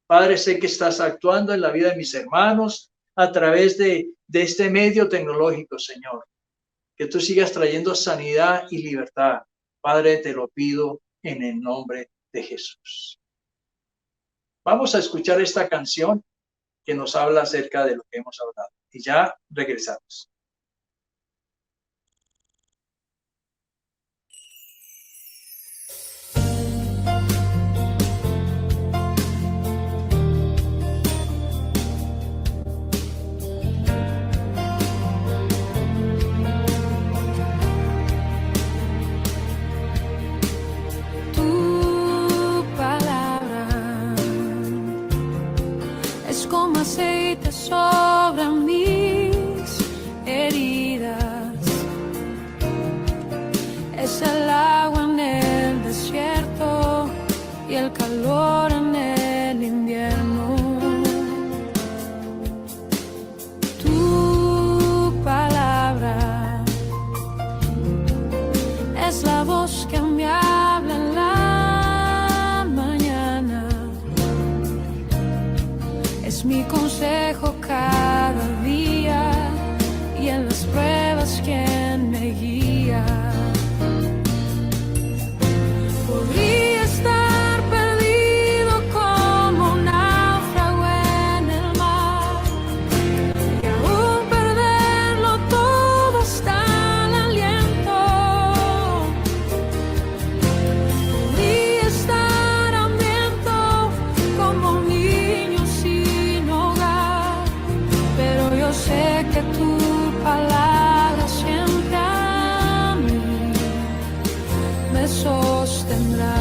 Padre, sé que estás actuando en la vida de mis hermanos a través de este medio tecnológico, Señor. Que tú sigas trayendo sanidad y libertad. Padre, te lo pido en el nombre de Jesús. Vamos a escuchar esta canción que nos habla acerca de lo que hemos hablado. Y ya regresamos. Como aceite sobre mis heridas, es el agua en el desierto y el calor en el invierno. Tu palabra es la voz que me habla en la mañana. Es mi consejo cada día y en las pruebas quien me guía. Podría estar perdido como un náufrago en el mar y aún perderlo todo hasta el aliento. Podría estar hambriento como un niño sin hogar, pero yo sé que tu palabra siempre a mí me sostendrá.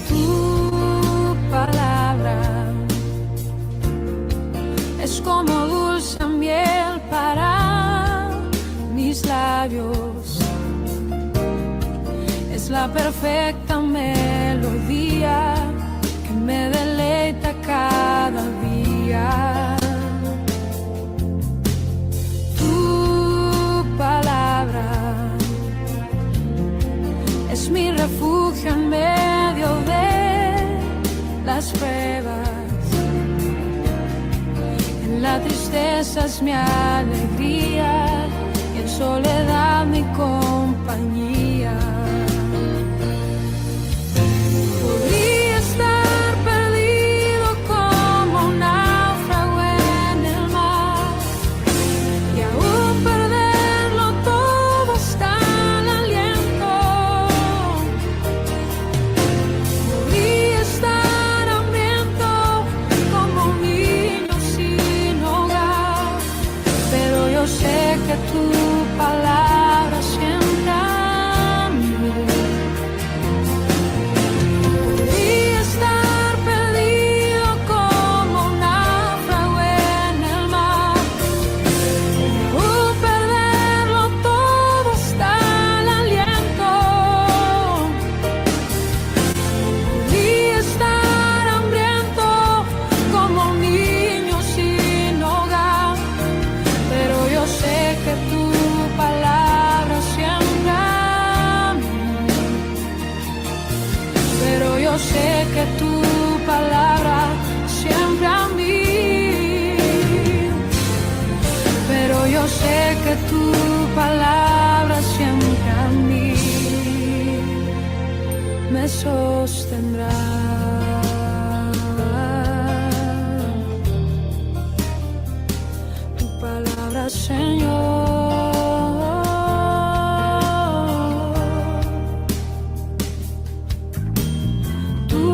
Tu palabra es como dulce miel para mis labios, es la perfecta melodía que me deleita cada día. Tu palabra es mi refugio en medio de las pruebas. La tristeza es mi alegría y en soledad mi compañía. Podría estar perdido como un náufrago en el mar y aún perderlo todo hasta el aliento. Podría estar hambriento como un niño sin hogar, pero yo sé que tu palabra siempre a mí. Podría estar perdido como un náufrago en el mar y aún perderlo todo hasta el aliento. Podría estar hambriento como un niño sin hogar, pero yo sé que tu palabra siempre a mí. Pero yo sé que tu palabra siempre a mí. Pero yo sé que tu palabra siempre a mí me sostendrá. Tu palabra, Señor, tu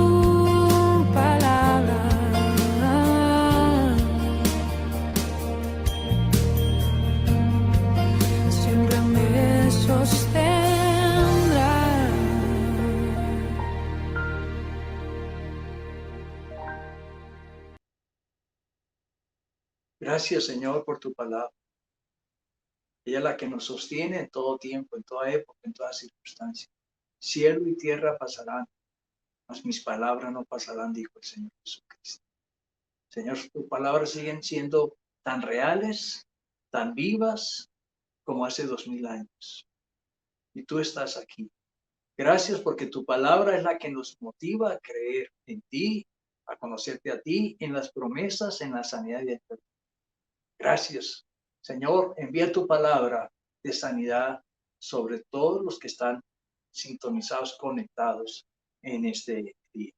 Gracias, Señor, por tu palabra. Ella es la que nos sostiene en todo tiempo, en toda época, en toda circunstancia. Cielo y tierra pasarán, mas mis palabras no pasarán, dijo el Señor Jesucristo. Señor, tus palabras siguen siendo tan reales, tan vivas como hace 2000 años. Y tú estás aquí. Gracias porque tu palabra es la que nos motiva a creer en ti, a conocerte a ti, en las promesas, en la sanidad y el perdón. Gracias, Señor, envía tu palabra de sanidad sobre todos los que están sintonizados, conectados en este día.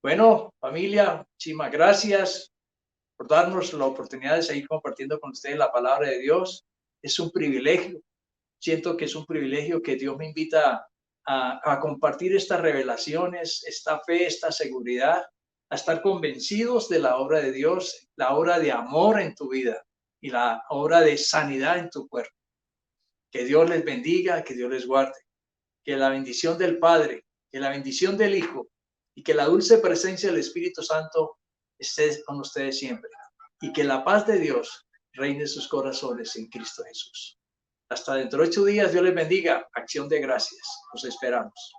Bueno, familia, muchísimas gracias por darnos la oportunidad de seguir compartiendo con ustedes la palabra de Dios. Es un privilegio. Siento que es un privilegio que Dios me invita a compartir estas revelaciones, esta fe, esta seguridad, a estar convencidos de la obra de Dios, la obra de amor en tu vida y la obra de sanidad en tu cuerpo. Que Dios les bendiga, que Dios les guarde, que la bendición del Padre, que la bendición del Hijo y que la dulce presencia del Espíritu Santo esté con ustedes siempre y que la paz de Dios reine en sus corazones en Cristo Jesús. Hasta dentro de 8 días, Dios les bendiga. Acción de gracias. Los esperamos.